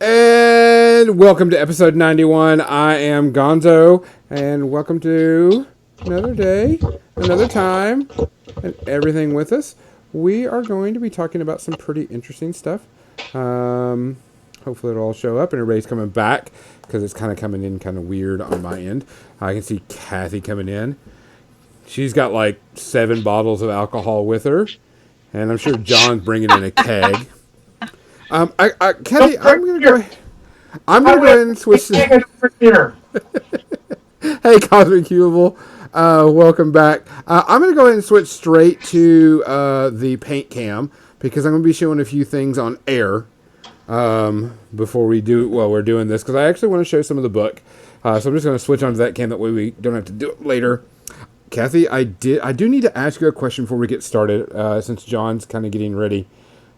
And welcome to episode 91. I am Gonzo, and welcome to another day, another time, and everything with us. We are going to be talking about some pretty interesting stuff. Hopefully it'll all show up and everybody's coming back because it's kind of coming in kind of weird on my end. I can see Kathy coming in. She's got like 7 bottles of alcohol with her, and I'm sure John's bringing in a keg. Kathy, I'm gonna go ahead and switch to. Hey, Cosmic Cubable, welcome back. I'm gonna go ahead and switch straight to the paint cam because I'm gonna be showing a few things on air before we do. Well, we're doing this because I actually want to show some of the book. So I'm just gonna switch onto that cam that way we don't have to do it later. Kathy, I do need to ask you a question before we get started, since John's kind of getting ready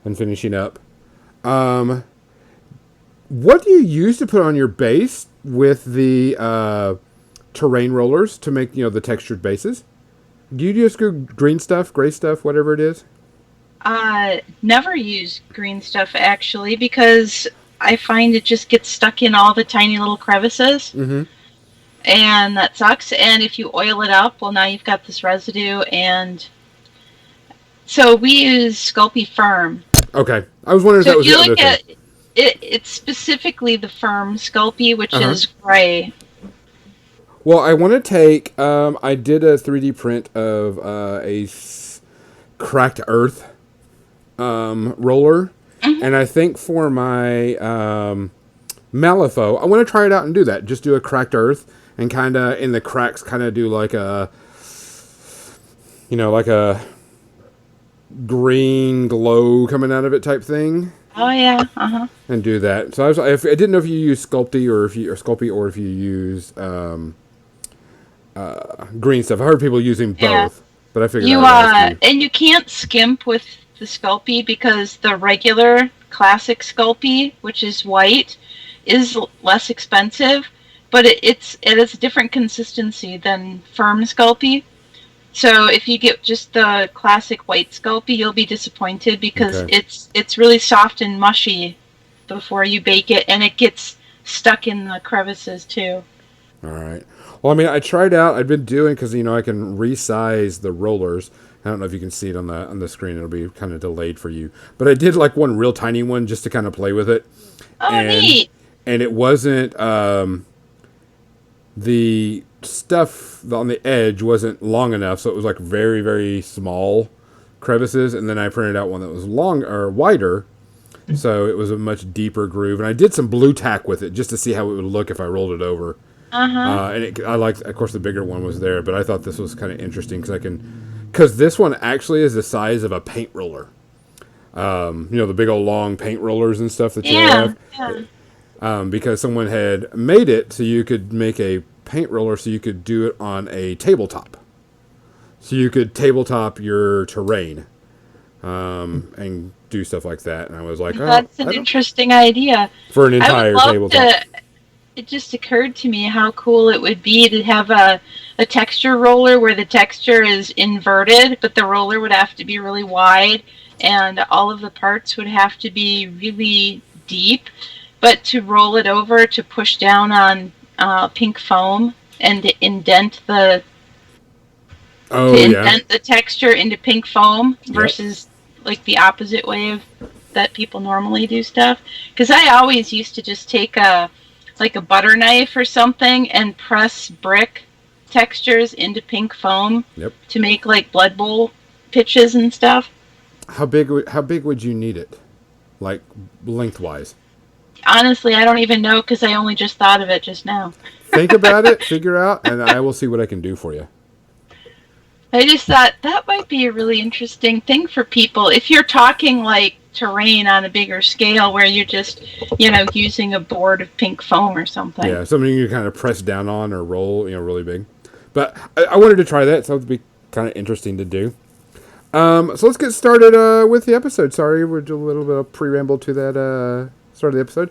and finishing up. What do you use to put on your base with the terrain rollers to make the textured bases? Do you just go green stuff, gray stuff, whatever it is? Never use green stuff actually because I find it just gets stuck in all the tiny little crevices. Mm-hmm. And that sucks. And if you oil it up, well, now you've got this residue. And so we use Sculpey Firm. Okay. I was wondering if that was the other thing. It's specifically the Firm Sculpey, which is gray. Well, I want to take... I did a 3D print of a cracked earth roller. Mm-hmm. And I think for my Malifaux, I want to try it out and do that. Just do a cracked earth. And kind of in the cracks, kind of do like a green glow coming out of it type thing. Oh yeah, And do that. So I didn't know if you use Sculpey or if you use green stuff. I heard people using both, but I figured and you can't skimp with the Sculpey because the regular classic Sculpey, which is white, is less expensive. But it is a different consistency than Firm Sculpey. So if you get just the classic white Sculpey, you'll be disappointed because it's really soft and mushy before you bake it, and it gets stuck in the crevices too. All right. Well, I mean, I tried out. I've been doing because I can resize the rollers. I don't know if you can see it on the screen. It'll be kind of delayed for you. But I did like one real tiny one just to kind of play with it. Oh, neat! And it wasn't. The stuff on the edge wasn't long enough, so it was like very, very small crevices. And then I printed out one that was wider, so it was a much deeper groove. And I did some blue tack with it just to see how it would look if I rolled it over. I liked, of course, the bigger one was there, but I thought this was kind of interesting because this one actually is the size of a paint roller. The big old long paint rollers and stuff that you have. Yeah. Because someone had made it so you could make a paint roller so you could do it on a tabletop. So you could tabletop your terrain and do stuff like that. And I was like, that's an interesting idea. For an entire tabletop. It just occurred to me how cool it would be to have a texture roller where the texture is inverted, but the roller would have to be really wide and all of the parts would have to be really deep. But to roll it over to push down on pink foam and to indent the texture into pink foam versus like the opposite way that people normally do stuff. Because I always used to just take a butter knife or something and press brick textures into pink foam to make like blood bowl pitches and stuff. How big would you need it, like lengthwise? Honestly, I don't even know because I only just thought of it just now. Think about it, figure out, and I will see what I can do for you. I just thought that might be a really interesting thing for people. If you're talking like terrain on a bigger scale where you're just, using a board of pink foam or something. Yeah, something you kind of press down on or roll, really big. But I wanted to try that, so it would be kind of interesting to do. So let's get started with the episode. Sorry, we're doing a little bit of pre-ramble to that start of the episode.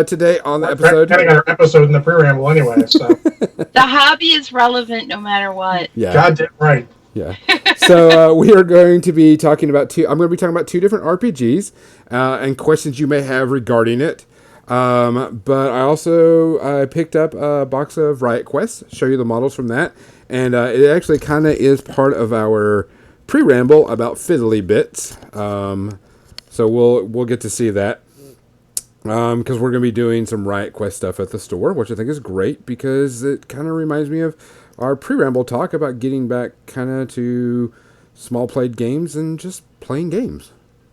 Today on the episode... We're getting our episode in the pre-ramble anyway, so... The hobby is relevant no matter what. Yeah. Goddamn right. Yeah. So we are going to be talking about I'm going to be talking about 2 different RPGs and questions you may have regarding it. But I picked up a box of Riot Quests, show you the models from that. And it actually kind of is part of our pre-ramble about Fiddly Bits. So we'll get to see that. Because we're going to be doing some Riot Quest stuff at the store, which I think is great because it kind of reminds me of our pre-ramble talk about getting back kind of to small played games and just playing games.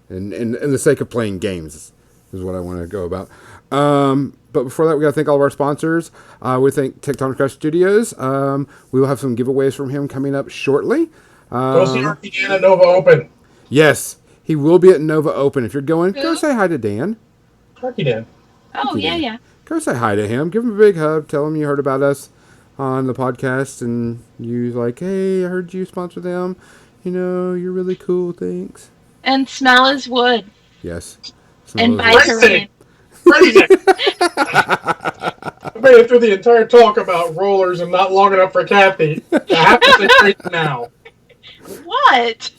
And the sake of playing games is what I want to go about. But before that, we got to thank all of our sponsors. We thank Tectonic Crush Studios. We will have some giveaways from him coming up shortly. Go see RPN at Nova Open. Yes, he will be at Nova Open. If you're going, Who? go say hi to Dan. Turkey Dan. Oh, yeah. Go say hi to him. Give him a big hug. Tell him you heard about us on the podcast and you like, hey, I heard you sponsor them. You know, you're really cool. Thanks. And smell his wood. Yes. And buy Right terrain. Crazy. I made it through the entire talk about rollers and not long enough for Kathy. I have to say crazy now. What?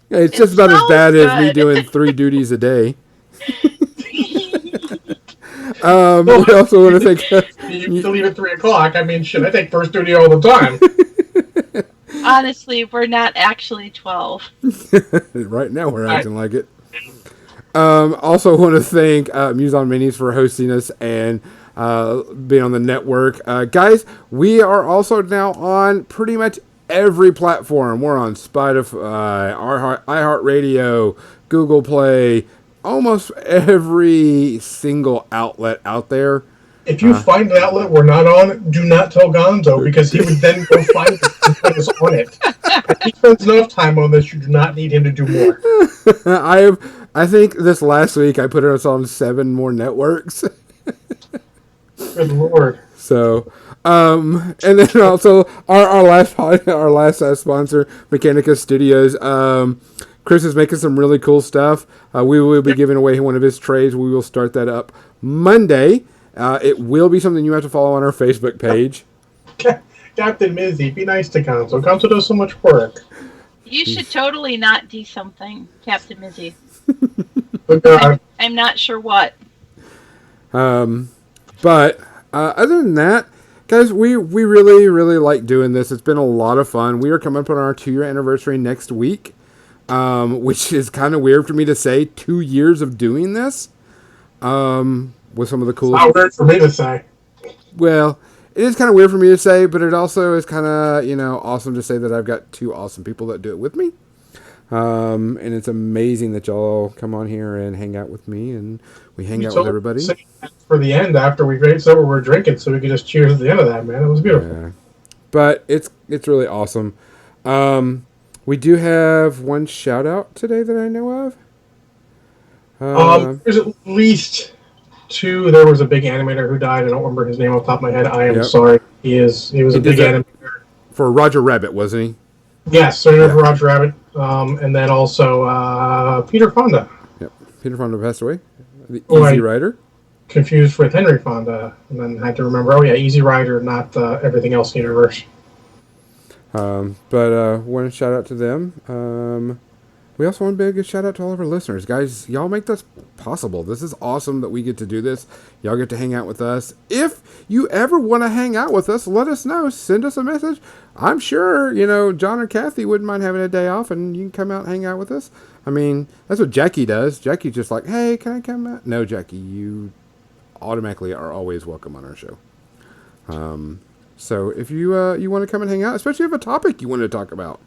Yeah, it's just about as smells bad as me good. doing 3 duties a day. We also want to thank. You have to leave at 3 o'clock. I mean, shit, I take first duty all the time. Honestly, we're not actually 12. Right now, we're acting like it. Also, want to thank Muson Minis for hosting us and being on the network. Guys, we are also now on pretty much every platform. We're on Spotify, iHeartRadio, Google Play, almost every single outlet out there. If you find an outlet we're not on, do not tell Gonzo, because he would then go find it and put us on it. If he spends enough time on this, you do not need him to do more. I think this last week I put us on 7 more networks. Good Lord. So, and then also our last sponsor, Mechanica Studios. Chris is making some really cool stuff. We will be giving away one of his trays. We will start that up Monday. It will be something you have to follow on our Facebook page. Captain Mizzy, be nice to Gonzo. Gonzo does so much work. You should totally not do something, Captain Mizzy. I'm not sure what. But other than that, guys, we really, really like doing this. It's been a lot of fun. We are coming up on our 2-year anniversary next week, which is kind of weird for me to say. 2 years of doing this. With some of the coolest. It's not weird for me to say. Well, it is kind of weird for me to say, but it also is kind of, awesome to say that I've got 2 awesome people that do it with me. And it's amazing that y'all come on here and hang out with me, and we hang out with everybody. For the end, after we said we were drinking, so we could just cheers at the end of that, man. It was beautiful. Yeah. But it's really awesome. We do have one shout out today that I know of. There's at least 2. There was a big animator who died. I don't remember his name off the top of my head. I am sorry. He was a big animator. For Roger Rabbit, wasn't he? Yes, so for Roger Rabbit. And then also Peter Fonda. Yep. Peter Fonda passed away. The Easy Rider. Confused with Henry Fonda. And then had to remember, Easy Rider, not everything else universe. But want to shout out to them. We also want to give a shout out to all of our listeners. Guys, y'all make this possible. This is awesome that we get to do this. Y'all get to hang out with us. If you ever want to hang out with us, let us know. Send us a message. I'm sure, John or Kathy wouldn't mind having a day off and you can come out and hang out with us. I mean, that's what Jackie does. Jackie's just like, hey, can I come out? No, Jackie, you automatically are always welcome on our show. So if you want to come and hang out, especially if you have a topic you want to talk about,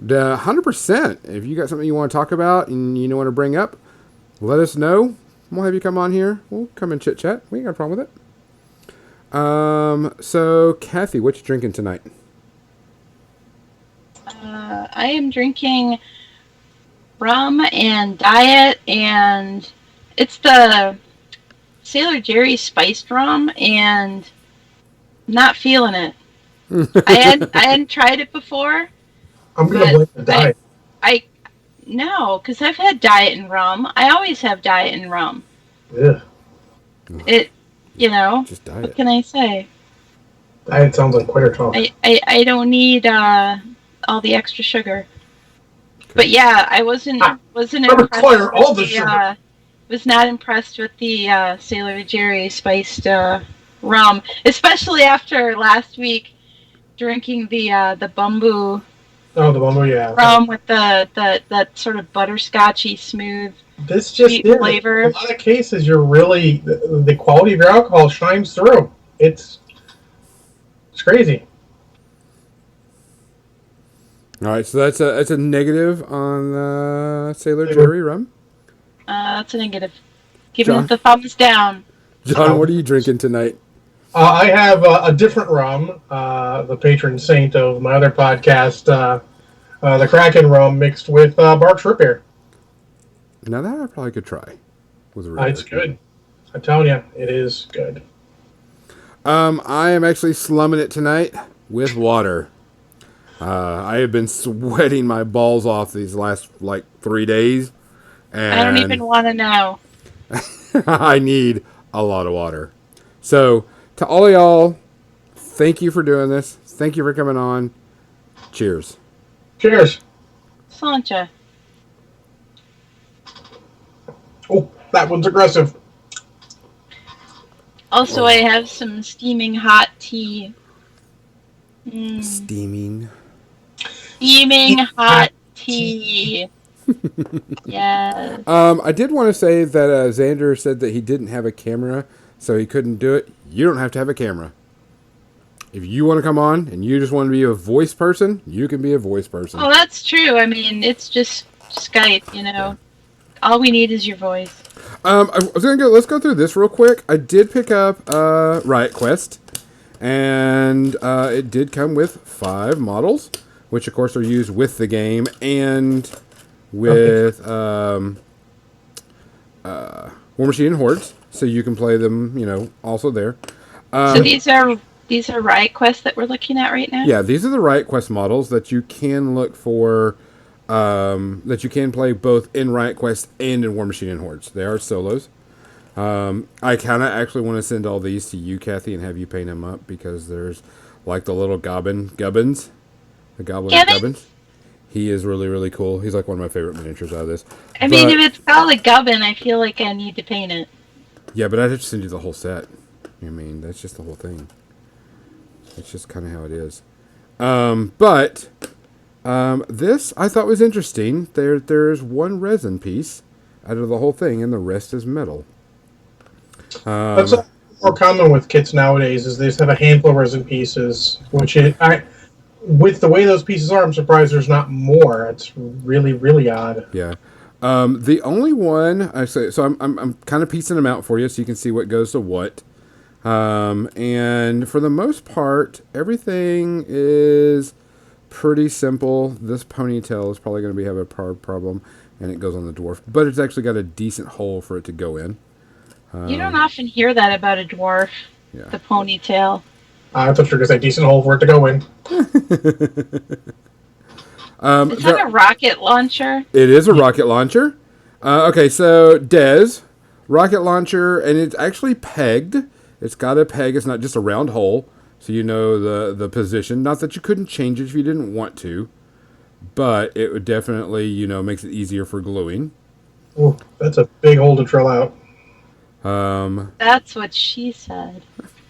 100%. If you got something you want to talk about and you want to bring up, let us know. We'll have you come on here. We'll come and chit chat. We ain't got a problem with it. So Kathy, what you drinking tonight? I am drinking rum and diet, and it's the Sailor Jerry spiced rum, and not feeling it. I hadn't tried it before. I'm gonna blame the diet. No, because I've had diet and rum. I always have diet and rum. Yeah. Just diet. What can I say? Diet sounds like quitter talk. I don't need all the extra sugar. Okay. But yeah, I wasn't impressed require all the with sugar. was not impressed with the Sailor Jerry spiced rum, especially after last week drinking the bamboo Oh, the Bumble, yeah. rum with the that sort of butterscotchy smooth This just sweet did. In a flavor. lot of cases, you're really the quality of your alcohol shines through. It's crazy. All right, so that's a negative on Sailor They were Jerry rum. That's a negative. Giving it John, the thumbs down. John, what are you drinking tonight? I have a different rum, the patron saint of my other podcast, the Kraken rum mixed with Bark Root Beer. Now that I probably could try with a root It's beer. good. I'm telling you, it is good. I am actually slumming it tonight with water. I have been sweating my balls off these last like 3 days, I don't even and want to know. I need a lot of water. So to all of y'all, thank you for doing this. Thank you for coming on. Cheers. Cheers. Slancha. Oh, that one's aggressive. Also, I have some steaming hot tea. Mm. Steaming. Steaming hot tea. Yes. I did want to say that Xander said that he didn't have a camera, so he couldn't do it. You don't have to have a camera. If you want to come on and you just want to be a voice person, you can be a voice person. Oh, that's true. I mean, it's just Skype, you know. All we need is your voice. I was gonna go. Let's go through this real quick. I did pick up Riot Quest, and it did come with 5 models, which of course are used with the game and with War Machine and Hordes, so you can play them. You know, also there. So these are Riot Quests that we're looking at right now? Yeah, these are the Riot Quest models that you can look for. That you can play both in Riot Quest and in War Machine and Hordes. They are solos. I kind of actually want to send all these to you, Kathy, and have you paint them up because there's like the little Gubbins, the Goblin Gubbins. He is really, really cool. He's like one of my favorite miniatures out of this. I mean, if it's called a Gubbin, I feel like I need to paint it. Yeah, but I'd have to send you the whole set. I mean, that's just the whole thing. That's just kind of how it is. This I thought was interesting. There's one resin piece out of the whole thing, and the rest is metal. That's more common with kits nowadays. Is they just have a handful of resin pieces, with the way those pieces are, I'm surprised there's not more. It's really, really odd. Yeah. The only one I say, so I'm kind of piecing them out for you so you can see what goes to what. And for the most part, everything is pretty simple. This ponytail is probably going to have a problem, and it goes on the dwarf, but it's actually got a decent hole for it to go in. You don't often hear that about a dwarf. Yeah. The ponytail. I thought you were going to say decent hole for it to go in. Is that a rocket launcher? It is a rocket launcher. Okay, so Dez, rocket launcher, and it's actually pegged. It's got a peg. It's not just a round hole, so you know the position. Not that you couldn't change it if you didn't want to, but it would definitely, makes it easier for gluing. Ooh, that's a big hole to drill out. That's what she said.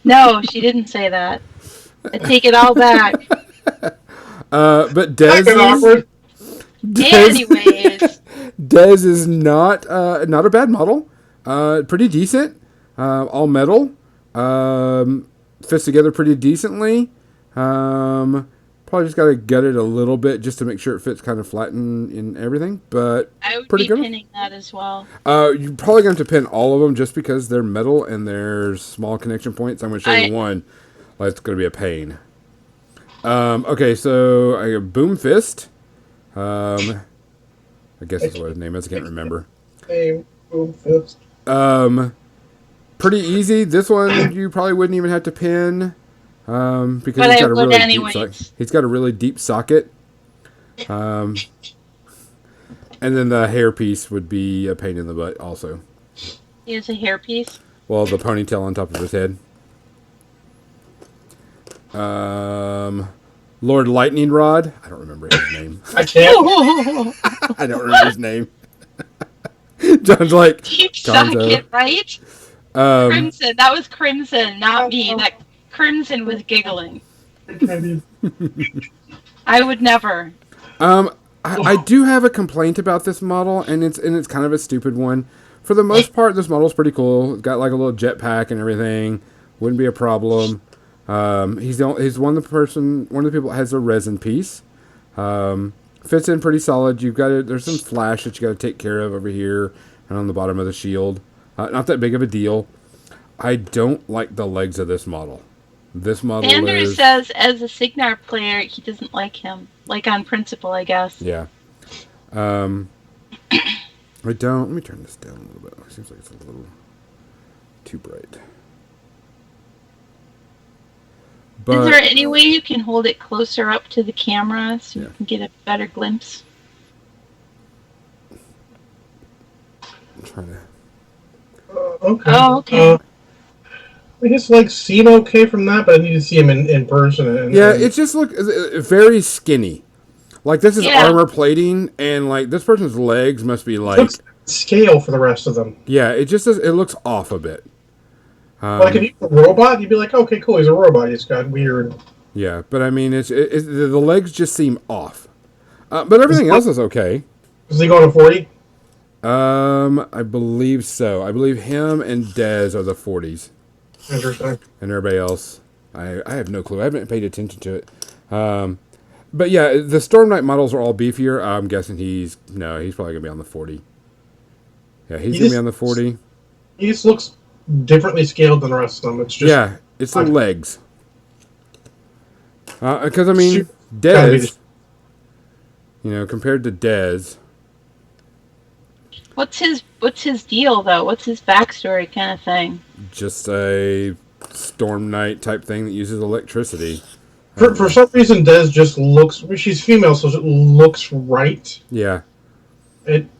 No, she didn't say that. I take it all back. But Dez Anyways. Dez is not a bad model. Pretty decent. All metal. Fits together pretty decently. Probably just got to gut it a little bit just to make sure it fits kind of flat in everything. But I would pretty be good. pinning that as well. You're probably going to have to pin all of them just because they're metal and there's small connection points. I'm going to show you one. That's going to be a pain. Okay, so I got Boom Fist. I guess that's what his name is. I can't remember. Hey, Boom Fist. Pretty easy. This one you probably wouldn't even have to pin because But he's I got a would really anyways. deep socket. He's got a really deep socket. And then the hair piece would be a pain in the butt also. He has a hairpiece. Well, the ponytail on top of his head. Lord Lightning Rod. I don't remember his name. I can't. I don't remember his name. John's like, You suck Gonzo. it, right? Um, Crimson. That was Crimson, not me. That Crimson was giggling. I would never. um, I do have a complaint about this model, and it's kind of a stupid one. For the most part, this model's pretty cool. It's got like a little jetpack and everything. Wouldn't be a problem. He's one of the people that has a resin piece. Fits in pretty solid. There's some flash that you got to take care of over here and on the bottom of the shield. Not that big of a deal. I don't like the legs of this model. This model Sanders is says, as a Signar player, he doesn't like him. Like on principle, I guess. yeah. I don't. Let me turn this down a little bit. It seems like it's a little too bright. But Is there any way you can hold it closer up to the camera so Yeah. you can get a better glimpse? I'm trying to. Okay. Oh, okay. I guess legs seem okay from that, but I need to see him in person. Yeah, it just look very skinny. Like this is Yeah. armor plating, and like this person's legs must be like looks scale for the rest of them. yeah. It just it looks off a bit. Like if you were a robot, you'd be like, okay, cool, he's a robot. He's got weird. Yeah, but I mean, the legs just seem off. But everything else is okay. Is he going to 40? I believe so. I believe him and Dez are the 40s, Interesting. and everybody else, I have no clue. I haven't paid attention to it. But yeah, the Storm Knight models are all beefier. I'm guessing he's probably gonna be on the 40. Yeah, he's gonna be on the 40. He just looks differently scaled than the rest of them. It's just Yeah, it's the legs. Because I mean, Gotta be Dez, compared to Dez, What's his deal though? What's his backstory kind of thing? just a Storm Knight type thing that uses electricity. for some reason, Des just looks. She's female, so it looks right. Yeah,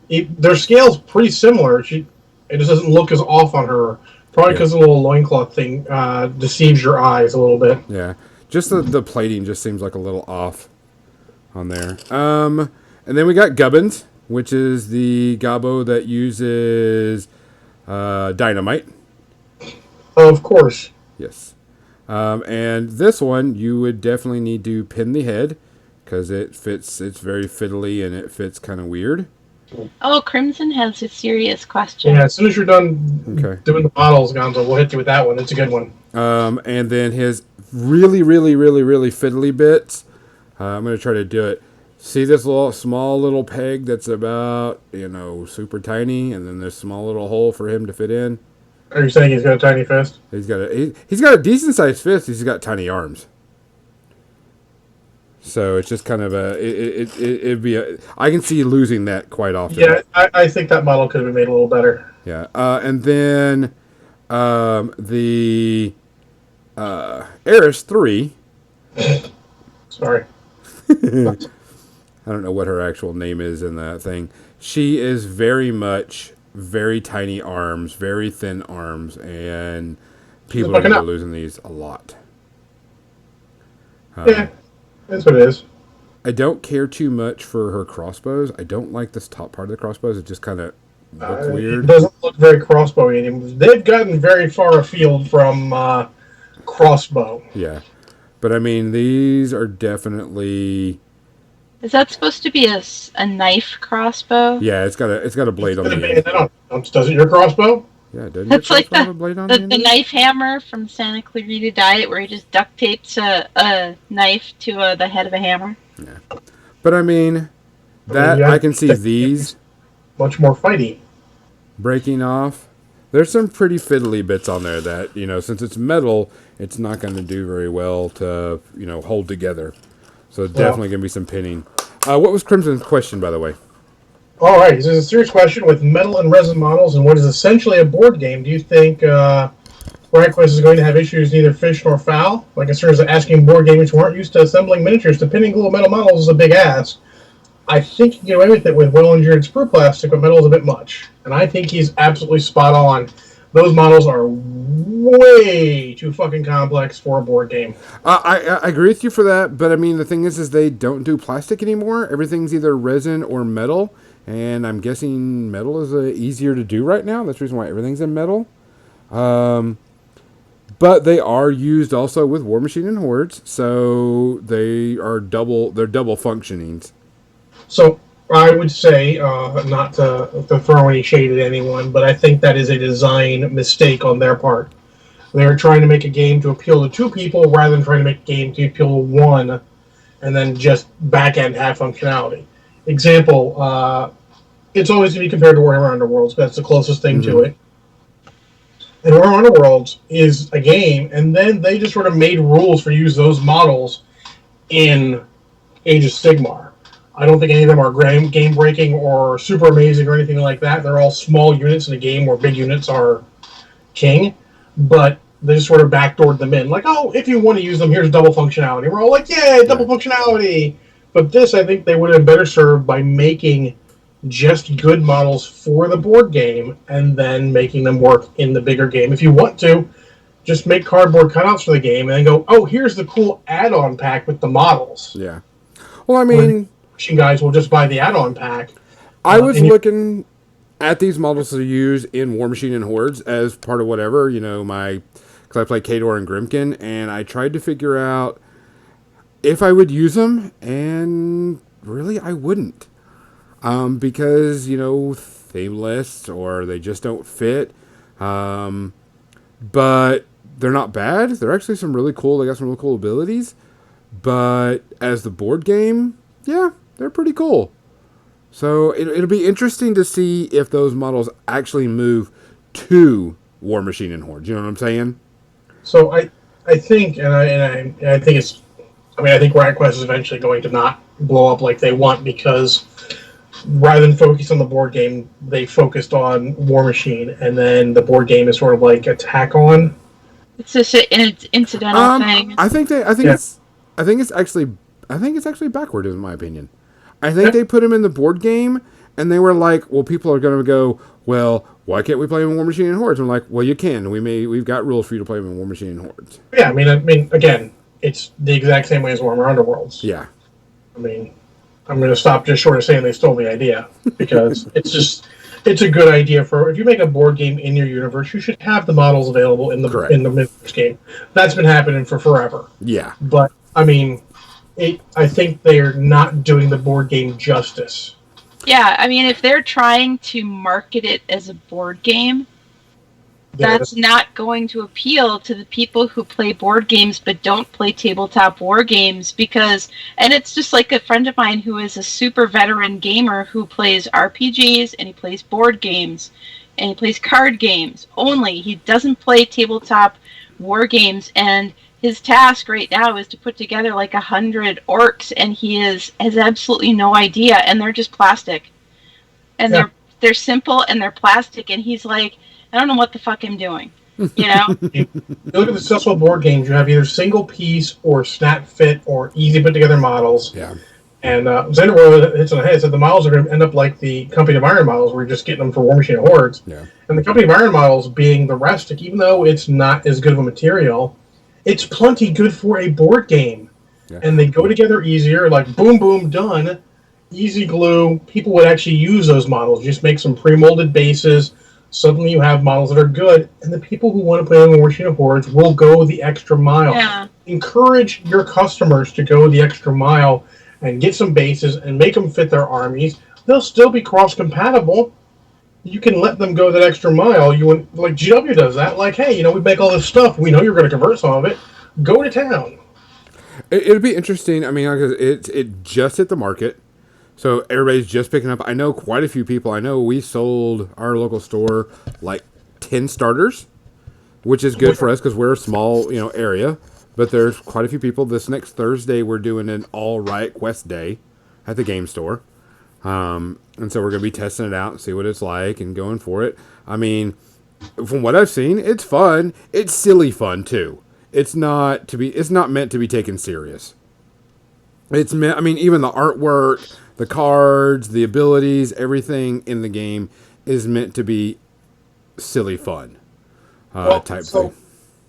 Their scale's pretty similar. It just doesn't look as off on her. Probably because the little loincloth thing deceives your eyes a little bit. yeah. Just the plating just seems like a little off on there. And then we got Gubbins, which is the Gobbo that uses dynamite. Oh, of course. Yes. And this one, you would definitely need to pin the head because it fits. It's very fiddly and it fits kind of weird. Oh, Crimson has a serious question. Yeah, as soon as you're done doing the models, Gonzo, we'll hit you with that one. It's a good one. And then his really, really, really, really fiddly bits. I'm going to try to do it. See this small little peg that's about, super tiny, and then this small little hole for him to fit in. Are you saying he's got a tiny fist? He's got a decent sized fist. He's got tiny arms. So it's just kind of it'd be I can see losing that quite often. Yeah, I think that model could have been made a little better. Yeah. And then the Eris 3. Sorry. I don't know what her actual name is in that thing. She is very much very tiny arms, very thin arms, and people are going to be losing these a lot. Yeah, that's what it is. I don't care too much for her crossbows. I don't like this top part of the crossbows. It just kind of looks weird. It doesn't look very crossbowy anymore. They've gotten very far afield from crossbow. Yeah. But I mean, these are definitely. Is that supposed to be a knife crossbow? Yeah, it's got a blade on the end. Does it your crossbow? Yeah, doesn't That's your like crossbow have a blade on the end? the knife hammer from Santa Clarita Diet, where he just duct tapes a knife to the head of a hammer. Yeah, but I mean, I can see these much more fighty breaking off. There's some pretty fiddly bits on there that since it's metal, it's not going to do very well to hold together. So definitely going to be some pinning. What was Crimson's question, by the way? All right, this is a serious question. With metal and resin models and what is essentially a board game, do you think RiotQuest is going to have issues neither fish nor fowl? Like, as far as asking board gamers who aren't used to assembling miniatures to pinning glue metal models is a big ask. I think you can get away with it with well-engineered sprue plastic, but metal is a bit much. And I think he's absolutely spot on. Those models are way too fucking complex for a board game. I agree with you for that, but I mean the thing is they don't do plastic anymore. Everything's either resin or metal, and I'm guessing metal is easier to do right now. That's the reason why everything's in metal. Um, but they are used also with War Machine and Hordes, so they're double functionings. So I would say, not to throw any shade at anyone, but I think that is a design mistake on their part. They're trying to make a game to appeal to two people rather than trying to make a game to appeal to one and then just back end have functionality. Example, it's always going to be compared to Warhammer Underworlds. That's the closest thing to Mm-hmm. it. And Warhammer Underworlds is a game, and then they just sort of made rules for use those models in Age of Sigmar. I don't think any of them are game breaking or super amazing or anything like that. They're all small units in a game where big units are king, but they just sort of backdoored them in. Like, oh, if you want to use them, here's double functionality. We're all like, yeah, double Yeah. functionality. But this, I think they would have been better served by making just good models for the board game and then making them work in the bigger game. If you want to, just make cardboard cutouts for the game and then go, oh, here's the cool add-on pack with the models. Yeah. Well, I Where the mean, machine guys will just buy the add-on pack. I was And you, looking at these models to use in War Machine and Hordes as part of whatever, because I play Kador and Grimkin, and I tried to figure out if I would use them, and really I wouldn't. Because, theme lists or they just don't fit. But they're not bad. They're actually some really cool, they got some really cool abilities. But as the board game, yeah, they're pretty cool. So it'll be interesting to see if those models actually move to War Machine and Horde. You know what I'm saying? so I think, and I think it's, I mean, I think Riot Quest is eventually going to not blow up like they want because rather than focus on the board game, they focused on War Machine, and then the board game is sort of like a tack on. It's just an incidental thing. I think they. Yeah. I think it's actually. I think it's actually backward, in my opinion. I think they put him in the board game, and they were like, "Well, people are going to go. Well, why can't we play him in War Machine and Hordes?" I'm like, "Well, you can. We've got rules for you to play him in War Machine and Hordes." Yeah, I mean, again, it's the exact same way as Warhammer Underworlds. Yeah. I mean, I'm going to stop just short of saying they stole the idea because it's a good idea for if you make a board game in your universe, you should have the models available in the Correct. in the Mythos game. That's been happening for forever. Yeah. But I mean, I think they're not doing the board game justice. Yeah, I mean, if they're trying to market it as a board game, that's not going to appeal to the people who play board games but don't play tabletop war games because, and it's just like a friend of mine who is a super veteran gamer who plays RPGs and he plays board games and he plays card games only. He doesn't play tabletop war games, and his task right now is to put together like 100 orcs, and he has absolutely no idea, and they're just plastic. And they're simple and they're plastic, and he's like, I don't know what the fuck I'm doing. You know? You look at the successful board games, you have either single piece or snap fit or easy put together models. Yeah. And Xander hits on the head, said the models are going to end up like the Company of Iron models, where you're just getting them for War Machine and Hordes. Yeah. And the Company of Iron models being the rustic, even though it's not as good of a material, it's plenty good for a board game. Yeah. And they go together easier, like boom, boom, done. Easy glue. People would actually use those models. Just make some pre-molded bases. Suddenly you have models that are good, and the people who want to play on War Machine and Hordes will go the extra mile. Yeah. Encourage your customers to go the extra mile and get some bases and make them fit their armies. They'll still be cross-compatible. You can let them go that extra mile. Like GW does that. Like, hey, we make all this stuff. We know you're going to convert some of it. Go to town. It'll be interesting. I mean, it just hit the market, so everybody's just picking up. I know quite a few people. I know we sold our local store like 10 starters, which is good for us because we're a small area. But there's quite a few people. This next Thursday, we're doing an all Riot Quest day at the game store. And so we're going to be testing it out and see what it's like and going for it. I mean, from what I've seen, it's fun. It's silly fun, too. It's not meant to be taken serious. It's meant, I mean, even the artwork, the cards, the abilities, everything in the game is meant to be silly fun. Well, type thing. so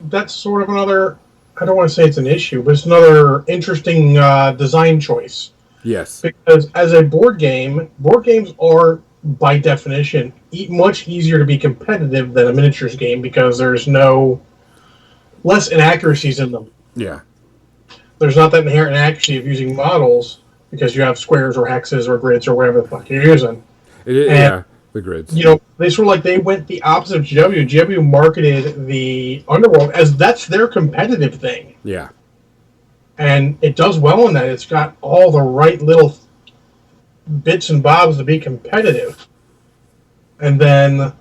that's sort of another. I don't want to say it's an issue, but it's another interesting design choice. Yes. Because as a board games are by definition much easier to be competitive than a miniatures game because there's no less inaccuracies in them. Yeah. There's not that inherent inaccuracy of using models because you have squares or hexes or grids or whatever the fuck you're using. And Yeah. The grids. they sort of like they went the opposite of GW. GW marketed the Underworld as that's their competitive thing. Yeah. And it does well in that. It's got all the right little bits and bobs to be competitive. And then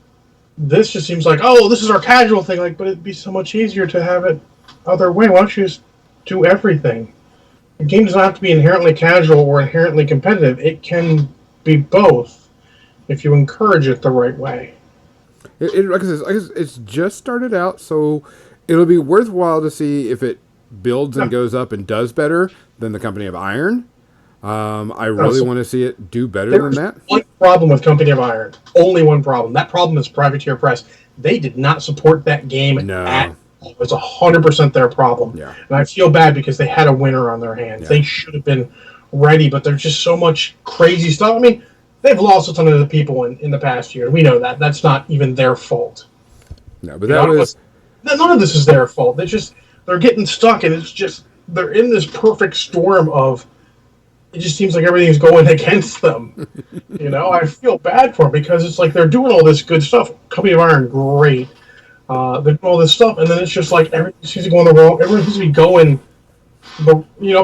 this just seems like, oh, this is our casual thing. Like, but it'd be so much easier to have it other way. Why don't you just do everything? The game doesn't have to be inherently casual or inherently competitive. It can be both if you encourage it the right way. Like I said, it's just started out, so it'll be worthwhile to see if it builds and goes up and does better than the Company of Iron. I really want to see it do better than that. One problem with Company of Iron. Only one problem. That problem is Privateer Press. They did not support that game at all. It was 100% their problem. Yeah. And I feel bad because they had a winner on their hands. Yeah. They should have been ready, but there's just so much crazy stuff. I mean, they've lost a ton of the people in the past year. We know that. That's not even their fault. No, but that was... None of this is their fault. They're getting stuck, and it's just... They're in this perfect storm of... It just seems like everything's going against them. I feel bad for them because it's like they're doing all this good stuff. Company of Iron, great. They're doing all this stuff, and then it's just like everything seems to go in the wrong. Everyone seems to be going...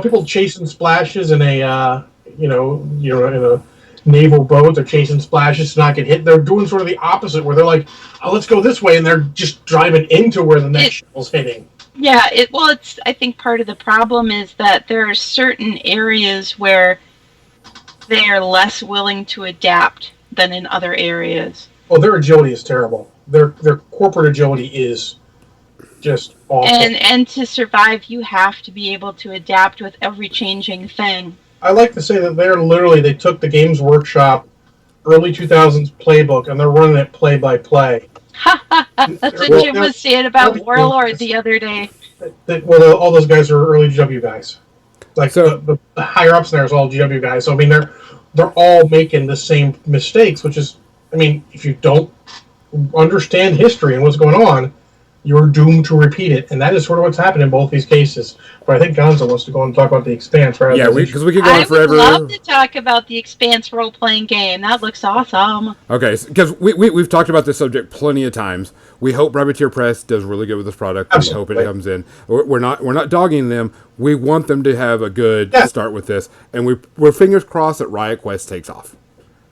people chasing splashes in a... in a naval boat, they're chasing splashes to not get hit. They're doing sort of the opposite, where they're like, "Oh, let's go this way," and they're just driving into where the next shell's hitting. Yeah, it's. I think part of the problem is that there are certain areas where they are less willing to adapt than in other areas. Oh, their agility is terrible. Their corporate agility is just awful. And to survive, you have to be able to adapt with every changing thing. I like to say that they took the Games Workshop early 2000s playbook and they're running it play by play. That's what Jim was saying about Warlord the other day. All those guys are early GW guys. Like the higher ups there is all GW guys. So I mean they're all making the same mistakes, which is, I mean, if you don't understand history and what's going on, you're doomed to repeat it, and that is sort of what's happened in both these cases. But I think Gonzo wants to go and talk about the Expanse, right? Yeah, because we could go on forever. I would love to talk about the Expanse role-playing game. That looks awesome. Okay, because we've talked about this subject plenty of times. We hope Privateer Press does really good with this product. Absolutely. We hope it comes in. We're not dogging them. We want them to have a good start with this, and we're fingers crossed that Riot Quest takes off.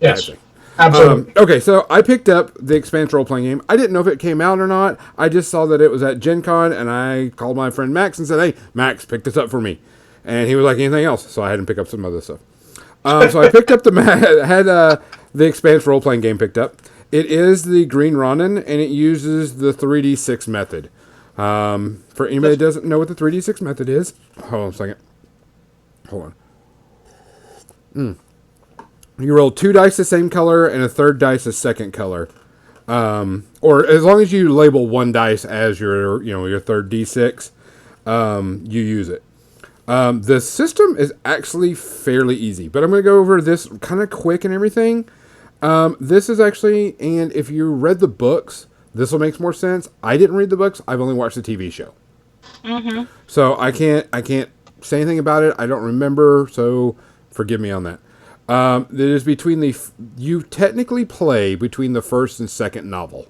Yes. Absolutely. Okay, so I picked up the Expanse role-playing game. I didn't know if it came out or not. I just saw that it was at Gen Con, and I called my friend Max and said, "Hey, Max, pick this up for me." And he was like, "Anything else?" So I had him pick up some other stuff. So I picked up the Expanse role-playing game picked up. It is the Green Ronin, and it uses the 3D6 method. For anybody that doesn't know what the 3D6 method is, hold on a second. Hold on. You roll 2 dice the same color and a third dice the second color. Or as long as you label 1 dice as your third D6, you use it. The system is actually fairly easy, but I'm going to go over this kind of quick and everything. This is actually, and if you read the books, this will make more sense. I didn't read the books. I've only watched the TV show. Mm-hmm. So I can't say anything about it. I don't remember, so forgive me on that. It is you technically play between the first and second novel,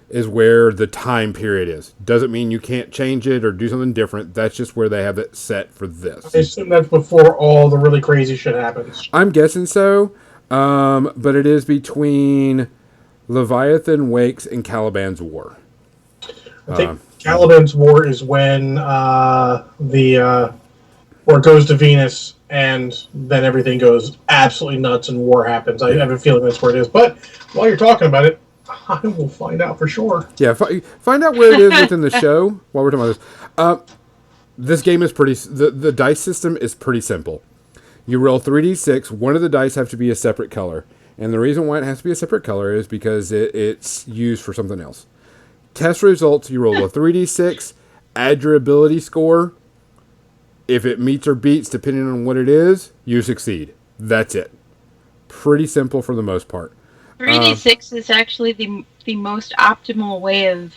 is where the time period is. Doesn't mean you can't change it or do something different. That's just where they have it set for this. I assume that's before all the really crazy shit happens. I'm guessing so, but it is between Leviathan Wakes and Caliban's War. I think Caliban's War is when where it goes to Venus, and then everything goes absolutely nuts and war happens. I have a feeling that's where it is. But while you're talking about it, I will find out for sure. Yeah, find out where it is within the show while we're talking about this. This game is the dice system is pretty simple. You roll 3d6. One of the dice have to be a separate color. And the reason why it has to be a separate color is because it's used for something else. Test results, you roll a 3d6, add your ability score. If it meets or beats, depending on what it is, you succeed. That's it. Pretty simple for the most part. 3d6 is actually the most optimal way of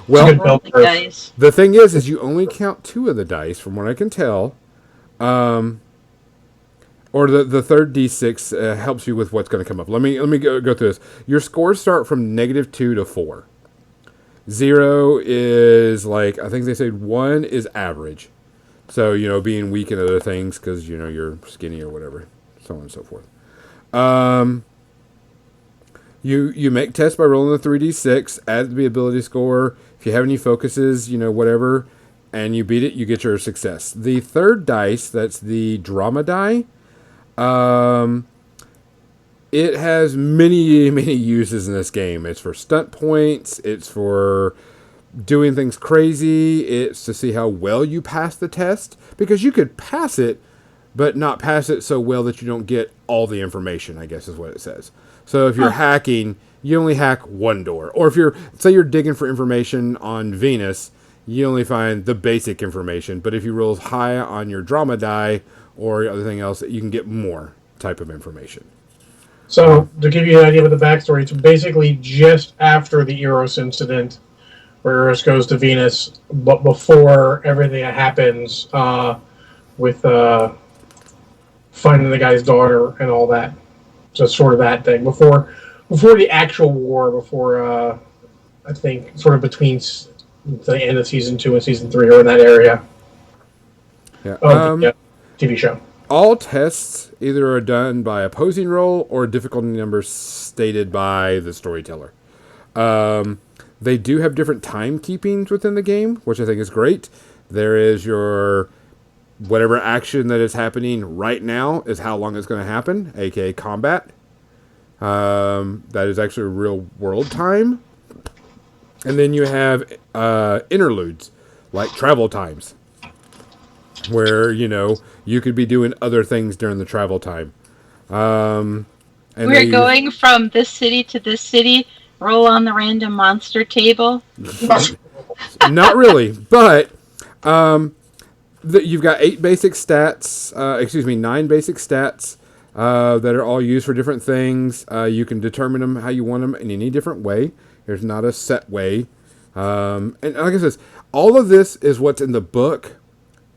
Well, rolling dice. the thing is you only count 2 of the dice, from what I can tell. Or the third d6 helps you with what's going to come up. Let me go through this. Your scores start from -2 to 4. 0 is like, I think they said 1 is average. So, being weak in other things because, you're skinny or whatever. So on and so forth. You make tests by rolling the 3d6, add the ability score. If you have any focuses, whatever, and you beat it, you get your success. The third dice, that's the drama die. It has many, many uses in this game. It's for stunt points. It's for doing things crazy. It's to see how well you pass the test. Because you could pass it, but not pass it so well that you don't get all the information, I guess is what it says. So if you're hacking, you only hack one door. Or if say you're digging for information on Venus, you only find the basic information. But if you roll high on your drama die or other thing else, you can get more type of information. So, to give you an idea of the backstory, it's basically just after the Eros incident, where Eros goes to Venus, but before everything that happens with finding the guy's daughter and all that. So, sort of that thing. Before the actual war, I think, sort of between the end of Season 2 and Season 3, or in that area. Yeah. The TV show. All tests either are done by opposing roll or difficulty numbers stated by the storyteller. They do have different timekeepings within the game, which I think is great. There is your whatever action that is happening right now is how long it's going to happen, aka combat. That is actually real world time. And then you have interludes, like travel times, where, you could be doing other things during the travel time. And we're going from this city to this city. Roll on the random monster table. Not really, but you've got 9 basic stats that are all used for different things. You can determine them how you want them in any different way. There's not a set way. And like I said, all of this is what's in the book.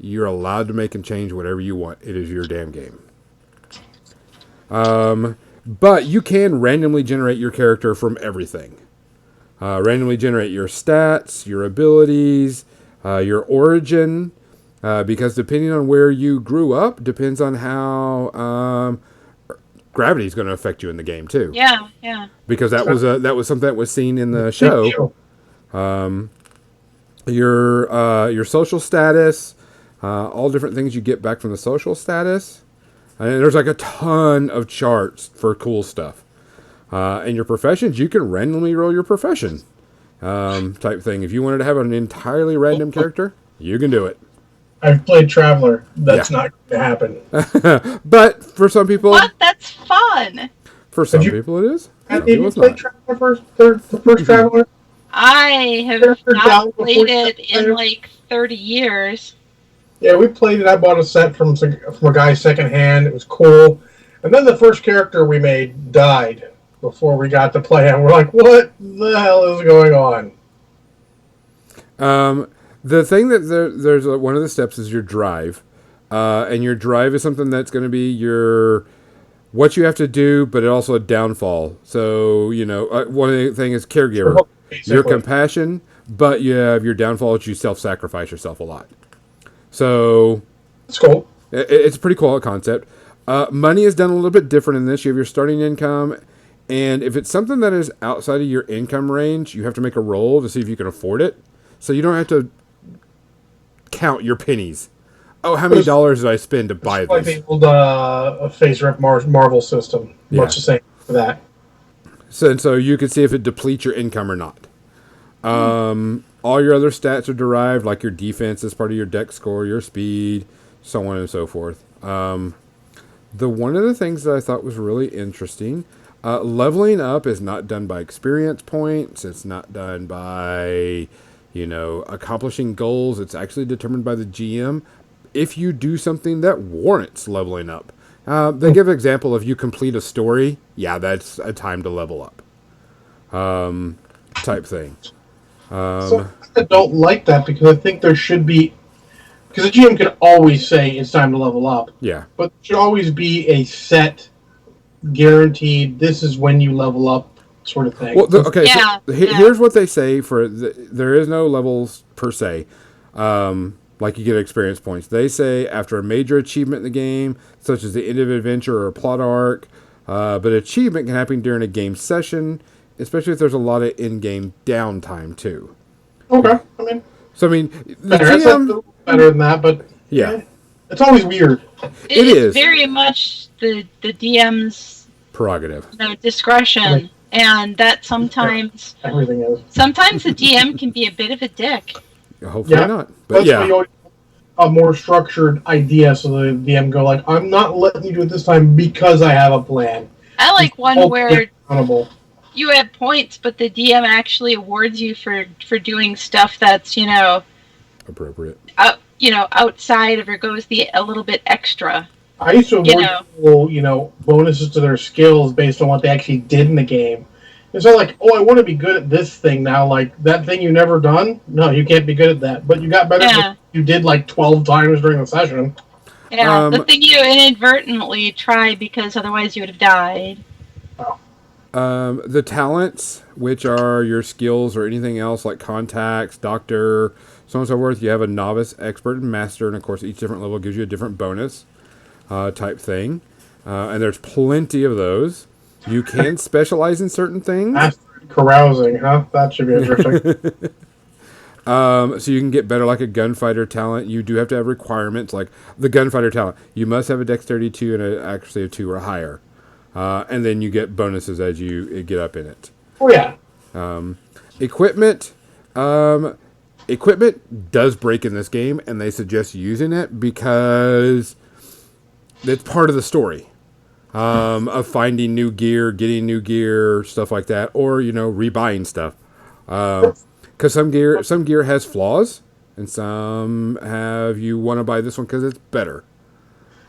You're allowed to make and change whatever you want. It is your damn game. But you can randomly generate your character from everything. Randomly generate your stats, your abilities, your origin. Because depending on where you grew up, depends on how gravity is going to affect you in the game too. Yeah. Because that was something that was seen in the show. Your social status. All different things you get back from the social status. And there's like a ton of charts for cool stuff. And your professions, you can randomly roll your profession type thing. If you wanted to have an entirely random character, you can do it. I've played Traveler. That's not going to happen. But for some people... What? That's fun! For some people it is. Have you played Traveler the first Traveler? I have not played it in like 30 years. Yeah, we played it. I bought a set from a guy secondhand. It was cool. And then the first character we made died before we got to play it. We're like, what the hell is going on? The thing that there's one of the steps is your drive. And your drive is something that's going to be what you have to do, but also a downfall. So, one of the things is caregiver. Your compassion, but you have your downfall that you self-sacrifice yourself a lot. So it's cool. It's a pretty cool concept. Money is done a little bit different in this. You have your starting income, and if it's something that is outside of your income range, you have to make a roll to see if you can afford it. So you don't have to count your pennies. Oh, how many dollars did I spend to buy this? Like the old Phase Rep Marvel system. Much the same for that. So you can see if it depletes your income or not. All your other stats are derived, like your defense is part of your dex score, your speed, so on and so forth. One of the things that I thought was really interesting, Leveling up is not done by experience points. It's not done by, accomplishing goals. It's actually determined by the GM if you do something that warrants leveling up. They give an example of you complete a story. Yeah, that's a time to level up. Type thing. So I don't like that because I think there should be, because the GM can always say it's time to level up, Yeah. but there should always be a set, guaranteed, this is when you level up sort of thing. Well, okay. Yeah, So yeah. here's what they say for there is no levels per se. Like you get experience points. They say after a major achievement in the game, such as the end of an adventure or a plot arc, but achievement can happen during a game session, especially if there's a lot of in-game downtime too. Okay, I mean, So I mean, the better. That's a GM, little better than that, but yeah, it's always weird. It It's is. very much the DM's prerogative. discretion, and that sometimes Everything is. the DM can be a bit of a dick. Hopefully Yeah, not. But that's why yeah, you always have a more structured idea, so the DM go like, "I'm not letting you do it this time because I have a plan." I like one Hold where them accountable. you have points, but the DM actually awards you for doing stuff that's appropriate. outside of or goes a little bit extra. I used to You award know. people, bonuses to their skills based on what they actually did in the game. It's not like, oh, I want to be good at this thing now. Like, that thing you never done? No, you can't be good at that. But you got better Yeah. than you did like 12 times during the session. Yeah, the thing you inadvertently tried because otherwise you would have died. The talents, which are your skills or anything else like contacts, doctor, so on and so forth. You have a novice, expert, and master, and of course, each different level gives you a different bonus type thing. And there's plenty of those. You can specialize in certain things. Carousing, huh? That should be interesting. So you can get better like a gunfighter talent. You do have to have requirements like the gunfighter talent. You must have a dexterity 2 and an accuracy of 2 or higher. And then you get bonuses as you get up in it. Oh, yeah. Equipment. Equipment does break in this game, and they suggest using it because it's part of the story. Of finding new gear, getting new gear, stuff like that, or rebuying stuff. Because some gear has flaws, and some have you want to buy this one because it's better.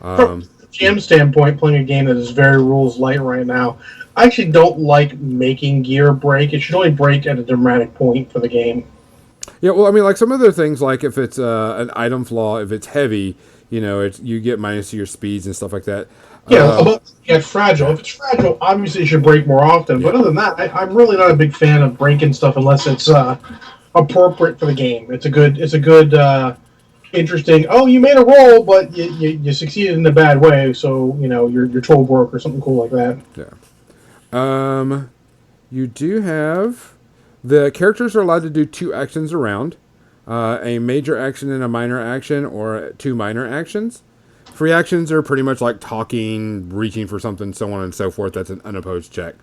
From the GM standpoint, playing a game that is very rules light right now, I actually don't like making gear break. It should only break at a dramatic point for the game. Yeah, well, I mean, like some other things, like if it's an item flaw, if it's heavy, you get minus to your speeds and stuff like that. Yeah, it's fragile. If it's fragile, obviously it should break more often. Yeah. But other than that, I'm really not a big fan of breaking stuff unless it's appropriate for the game. It's a good, interesting. Oh, you made a roll, but you succeeded in a bad way, so your troll broke or something cool like that. Yeah. You do have the characters are allowed to do 2 actions around, a major action and a minor action, or 2 minor actions. Free actions are pretty much like talking, reaching for something, so on and so forth. That's an unopposed check.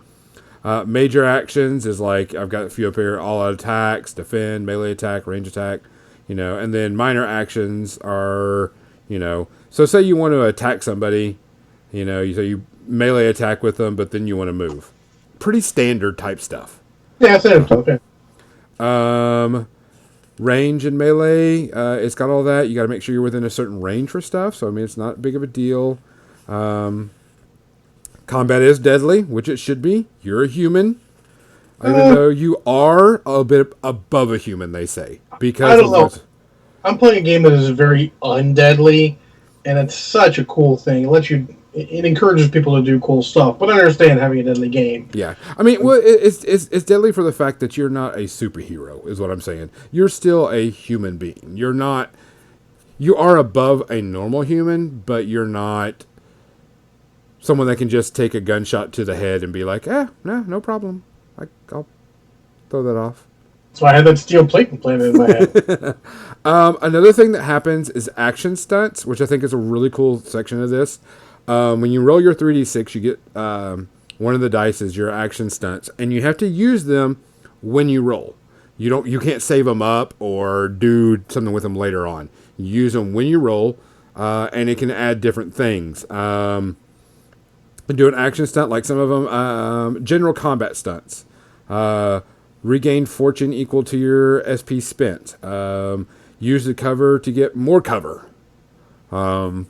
Major actions is like, I've got a few up here, all out attacks, defend, melee attack, range attack, and then minor actions are, so say you want to attack somebody, you melee attack with them, but then you want to move. Pretty standard type stuff. Yeah, that's it. Okay. Range and melee, it's got all that. You got to make sure you're within a certain range for stuff. So, I mean, it's not big of a deal. Combat is deadly, which it should be. You're a human. Even though you are a bit above a human, they say. Because I don't know. I'm playing a game that is very undeadly, and it's such a cool thing. It encourages people to do cool stuff, but I understand having a deadly game. Yeah, I mean, well, it's deadly for the fact that you're not a superhero, is what I'm saying. You're still a human being. You're not. You are above a normal human, but you're not someone that can just take a gunshot to the head and be like, no problem. I'll throw that off. So I had that steel plate implanted in my head. Another thing that happens is action stunts, which I think is a really cool section of this. When you roll your 3d6, you get one of the dice is your action stunts, and you have to use them when you roll. You can't save them up or do something with them later on. You use them when you roll, and it can add different things. Do an action stunt like some of them. General combat stunts. Regain fortune equal to your SP spent. Use the cover to get more cover. And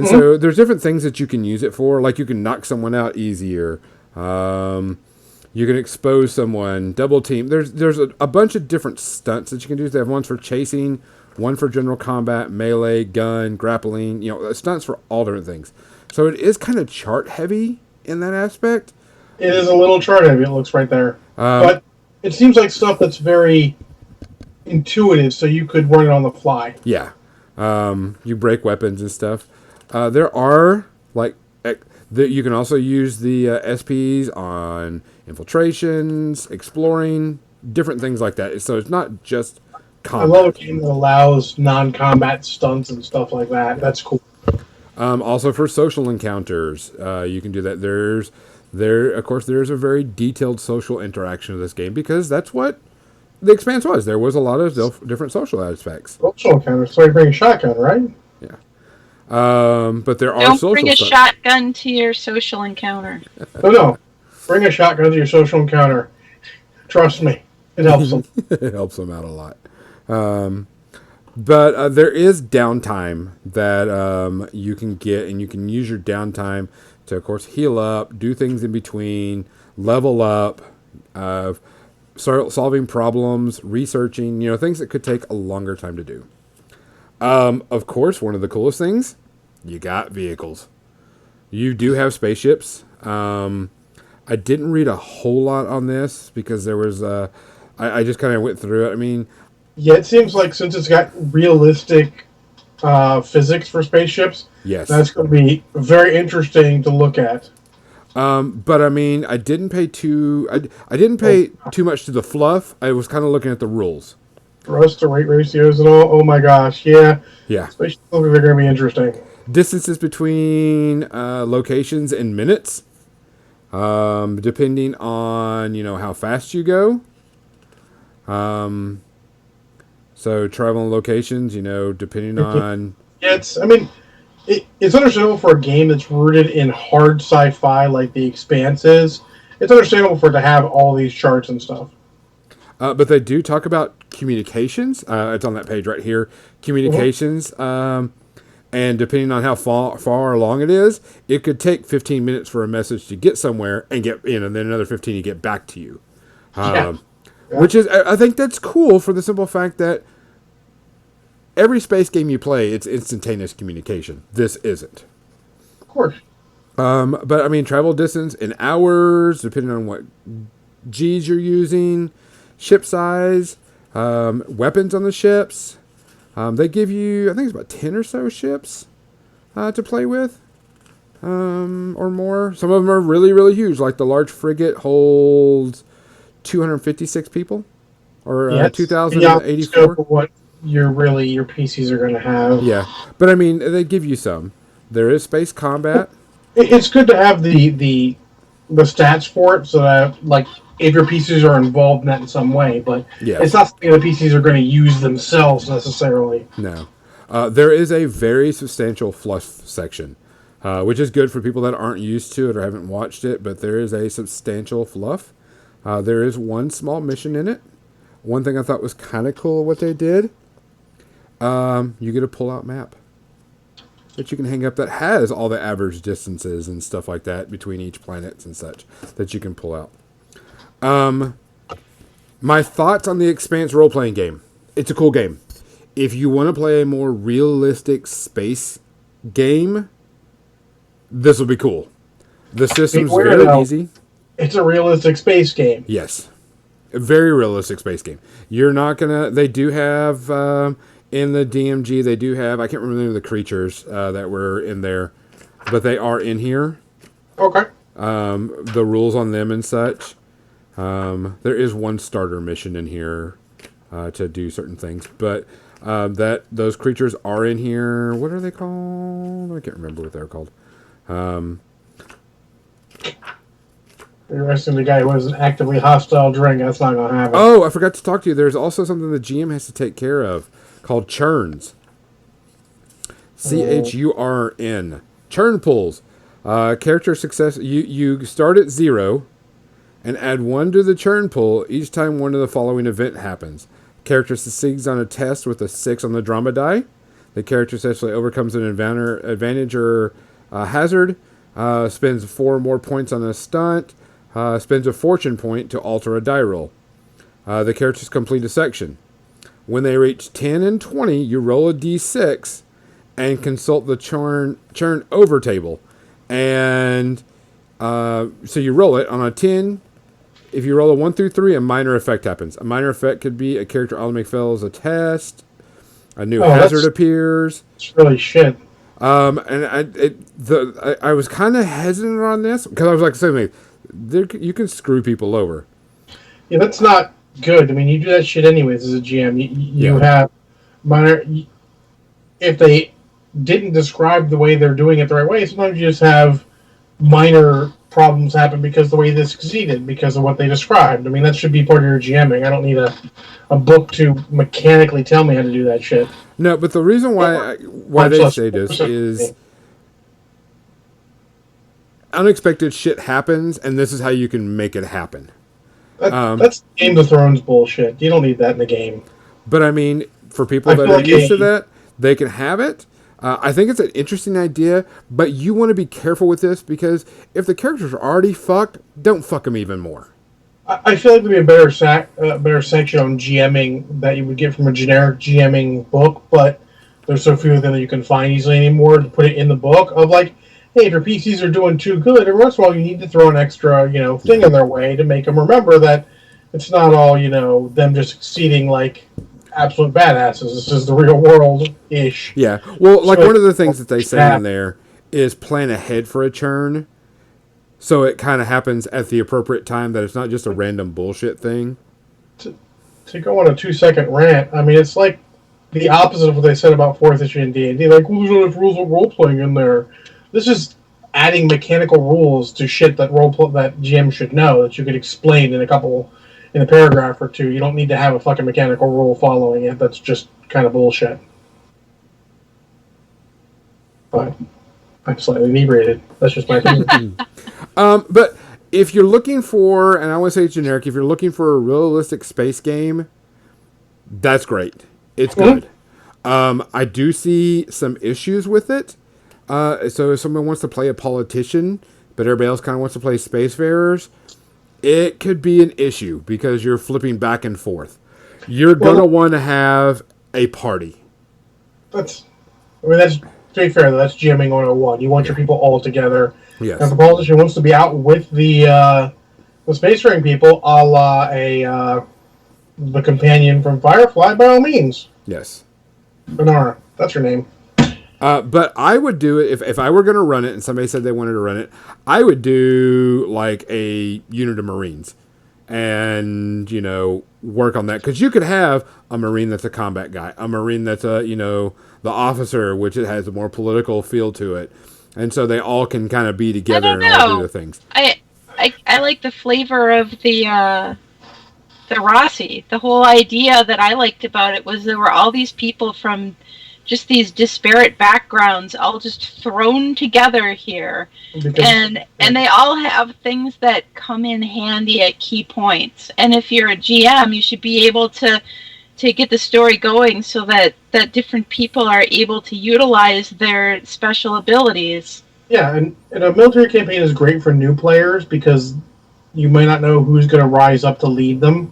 so there's different things that you can use it for. Like you can knock someone out easier. You can expose someone, double team. There's a bunch of different stunts that you can do. They have ones for chasing, one for general combat, melee, gun, grappling. Stunts for all different things. So it is kind of chart heavy in that aspect. It is a little chart heavy. It looks right there, but it seems like stuff that's very intuitive, so you could run it on the fly. Yeah, you break weapons and stuff. There are you can also use the SPs on infiltrations, exploring, different things like that. So it's not just combat. I love a game that allows non-combat stunts and stuff like that. That's cool. Also for social encounters, you can do that. Of course, there's a very detailed social interaction of this game because that's what the Expanse was. There was a lot of different social aspects. Social encounters. So you bring a shotgun, right? Yeah. But there are Don't social bring a stunts. shotgun to your social encounter. No. Bring a shotgun to your social encounter. Trust me, it helps them. It helps them out a lot. But there is downtime that you can get, and you can use your downtime to, of course, heal up, do things in between, level up, start solving problems, researching, things that could take a longer time to do. Of course, one of the coolest things, you got vehicles. You do have spaceships. I didn't read a whole lot on this because there was I just kind of went through it. I mean, yeah, it seems like since it's got realistic physics for spaceships, yes, that's going to be very interesting to look at. But I mean, I didn't pay too much to the fluff. I was kind of looking at the rules. Thrust to weight ratios and all. Oh my gosh, yeah. Yeah. Spaceships are going to be interesting. Distances between locations in minutes, depending on how fast you go. So traveling locations, depending on. Yeah, it's understandable for a game that's rooted in hard sci-fi like The Expanse is. It's understandable for it to have all these charts and stuff. But they do talk about communications. It's on that page right here. Communications. And depending on how far along it is, it could take 15 minutes for a message to get somewhere and get and then another 15 to get back to you. Which is, I think that's cool for the simple fact that every space game you play, it's instantaneous communication. This isn't. Of course. But I mean, travel distance in hours, depending on what G's you're using, ship size, weapons on the ships. They give you, I think it's about 10 or so ships to play with, or more. Some of them are really, really huge. Like the large frigate holds 256 people, or 2,084. What your PCs are going to have. Yeah, but I mean, they give you some. There is space combat. It's good to have the stats for it, so that like if your PCs are involved in that in some way, but it's not something the PCs are going to use themselves necessarily. No. There is a very substantial fluff section, which is good for people that aren't used to it or haven't watched it, but there is a substantial fluff. There is one small mission in it. One thing I thought was kind of cool what they did, you get a pull-out map that you can hang up that has all the average distances and stuff like that between each planet and such that you can pull out. My thoughts on the Expanse role-playing game. It's a cool game. If you want to play a more realistic space game, this will be cool. The system's very easy. It's a realistic space game. Yes. A very realistic space game. You're not going to... They do have... in the DMG, they do have... I can't remember the creatures that were in there, but they are in here. Okay. The rules on them and such. There is one starter mission in here to do certain things, but those creatures are in here. What are they called? I can't remember what they're called. You're arresting the guy who was an actively hostile drink. That's not going to happen. Oh, I forgot to talk to you. There's also something the GM has to take care of called churns. CHURN. Churn pulls. Character success. You start at 0 and add 1 to the churn pool each time one of the following event happens. Character succeeds on a test with a 6 on the drama die. The character successfully overcomes an advantage or hazard. Spends 4 more points on a stunt. Spends a fortune point to alter a die roll. The characters complete a section. When they reach 10 and 20, you roll a d6 and consult the churn over table. And so you roll it on a 10. If you roll a 1 through 3, a minor effect happens. A minor effect could be a character automatically fails a test, a new hazard appears. It's really shit. And I was kind of hesitant on this because I was like, saying, you can screw people over. Yeah, that's not good. I mean, you do that shit anyways as a GM. You have minor. If they didn't describe the way they're doing it the right way, sometimes you just have minor problems happen because the way they succeeded because of what they described. I mean, that should be part of your GMing. I don't need a book to mechanically tell me how to do that shit. No, but the reason why they say this is unexpected shit happens, and this is how you can make it happen. That's Game of Thrones bullshit. You don't need that in the game. But I mean, for people that are used to that, they can have it. I think it's an interesting idea, but you want to be careful with this because if the characters are already fucked, don't fuck them even more. I feel like there'd be a better section on GMing that you would get from a generic GMing book, but there's so few of them that you can find easily anymore to put it in the book of like, hey, if your PCs are doing too good, every once in a while you need to throw an extra, thing in their way to make them remember that it's not all, them just succeeding like absolute badasses. This is the real world-ish. Yeah. Well, like one of the things that they say in there is plan ahead for a churn. So it kind of happens at the appropriate time, that it's not just a random bullshit thing. To go on a 2-second rant, I mean, it's like the opposite of what they said about 4th edition and D&D. Like, well, there's no rules of role-playing in there. This is adding mechanical rules to shit that that GM should know, that you could explain in a paragraph or two. You don't need to have a fucking mechanical rule following it. That's just kind of bullshit. But I'm slightly inebriated. That's just my opinion. But if you're looking for, and I want to say it's generic, if you're looking for a realistic space game, that's great. It's good. I do see some issues with it. So if someone wants to play a politician, but everybody else kind of wants to play spacefarers, it could be an issue because you're flipping back and forth. You're going to want to have a party. That's to be fair, that's GMing 101. You want your people all together. Yes. If the politician wants to be out with the spacefaring people, a la the companion from Firefly, by all means. Yes. Benara, that's her name. But I would do it, if I were going to run it and somebody said they wanted to run it, I would do like a unit of Marines and, work on that. Because you could have a Marine that's a combat guy, a Marine that's the officer, which it has a more political feel to it. And so they all can kind of be together and all do the things. I like the flavor of the Rossi. The whole idea that I liked about it was there were all these people from just these disparate backgrounds all just thrown together here. And they all have things that come in handy at key points. And if you're a GM, you should be able to get the story going so that different people are able to utilize their special abilities. Yeah, and a military campaign is great for new players because you may not know who's going to rise up to lead them.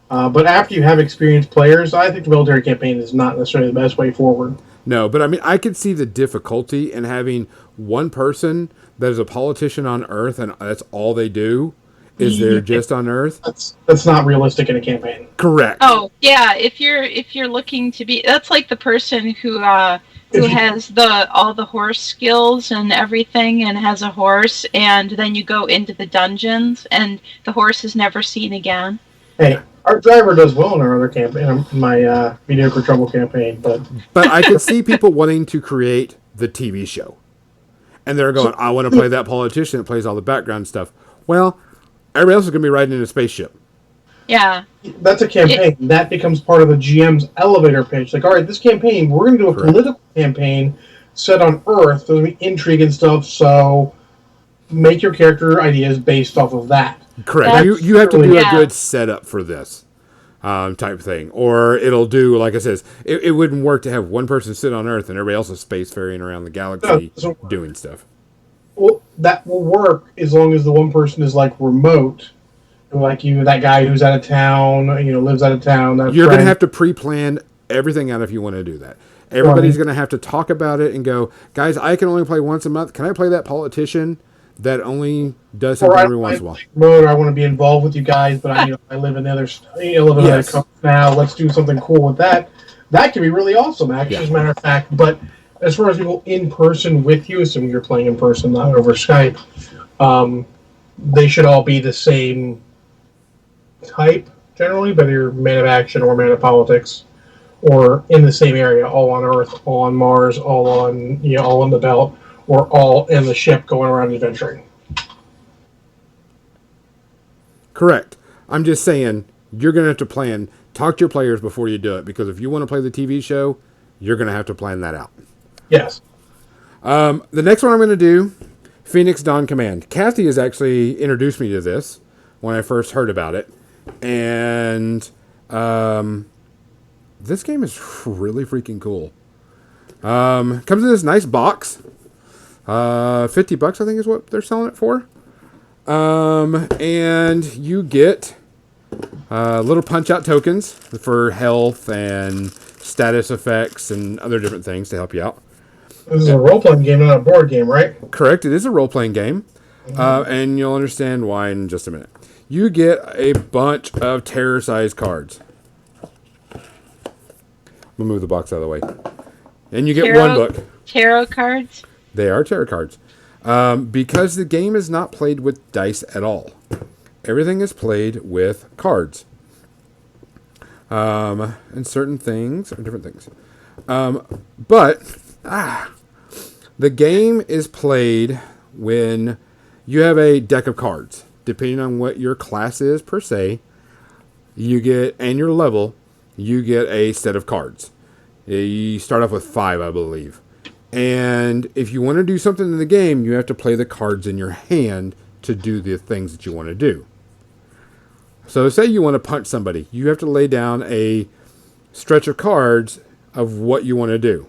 But after you have experienced players, I think the military campaign is not necessarily the best way forward. No, but I mean, I could see the difficulty in having one person that is a politician on Earth and that's all they do is they're just on Earth. That's not realistic in a campaign. Correct. Oh yeah, if you're looking to be, that's like the person who has all the horse skills and everything and has a horse, and then you go into the dungeons and the horse is never seen again. Hey, our driver does well in our other campaign, in my Mediocre Trouble campaign, but I could see people wanting to create the TV show, and they're going, I want to play that politician that plays all the background stuff. Well, everybody else is going to be riding in a spaceship. Yeah. That's a campaign. That becomes part of the GM's elevator pitch. Like, all right, this campaign, we're going to do a political campaign set on Earth. There's going to be intrigue and stuff. So make your character ideas based off of that. Correct. That's You have to do a yeah. good setup for this type thing, or it'll do like I says. It wouldn't work to have one person sit on Earth and everybody else is spacefaring around the galaxy doing stuff. Well, that will work as long as the one person is like remote, like that guy who's out of town, lives out of town. You're going to have to pre-plan everything out if you want to do that. Everybody's going to have to talk about it and go, guys, I can only play once a month. Can I play that politician that only does something every once in a while? Remote, I want to be involved with you guys, but I live in the other, live in another country now. Let's do something cool with that. That can be really awesome, actually, as a matter of fact. But as far as people in person with you, assuming you're playing in person, not over Skype, they should all be the same type, generally, whether you're man of action or man of politics, or in the same area, all on Earth, all on Mars, all on all in the belt, or all in the ship going around adventuring. Correct. I'm just saying you're going to have to plan. Talk to your players before you do it, because if you want to play the TV show, you're going to have to plan that out. Yes. The next one I'm going to do, Phoenix Dawn Command. Kathy has actually introduced me to this when I first heard about it, and this game is really freaking cool. Comes in this nice box. $50 I think is what they're selling it for. And you get little punch-out tokens for health and status effects and other different things to help you out. This is a role-playing game, not a board game, right? Correct. It is a role-playing game. And you'll understand why in just a minute. You get a bunch of terror-sized cards. We'll move the box out of the way. And you get one book. Tarot cards? They are tarot cards. Because the game is not played with dice at all. Everything is played with cards. And certain things are different things. But the game is played when you have a deck of cards. Depending on what your class is per se, you get, and your level, you get a set of cards. You start off with 5, I believe. And if you want to do something in the game, you have to play the cards in your hand to do the things that you want to do. So say you want to punch somebody. You have to lay down a stretch of cards of what you want to do.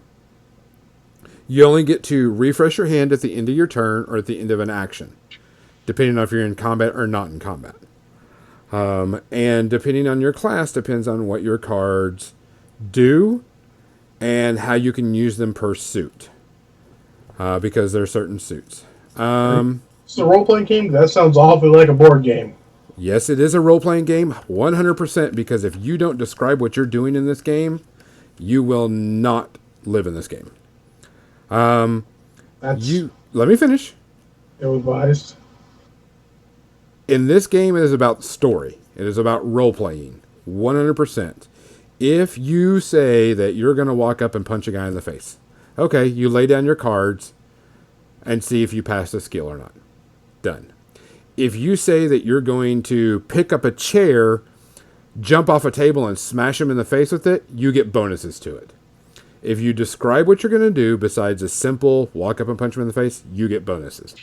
You only get to refresh your hand at the end of your turn or at the end of an action, depending on if you're in combat or not in combat. And depending on your class, depends on what your cards do and how you can use them per suit. Because there are certain suits. It's a role-playing game? That sounds awfully like a board game. Yes, it is a role-playing game, 100%, because if you don't describe what you're doing in this game, you will not live in this game. Let me finish. Ill-advised. In this game, it is about story. It is about role-playing, 100%. If you say that you're going to walk up and punch a guy in the face, okay, you lay down your cards and see if you pass the skill or not. Done. If you say that you're going to pick up a chair, jump off a table, and smash him in the face with it, you get bonuses to it. If you describe what you're going to do besides a simple walk up and punch him in the face, you get bonuses.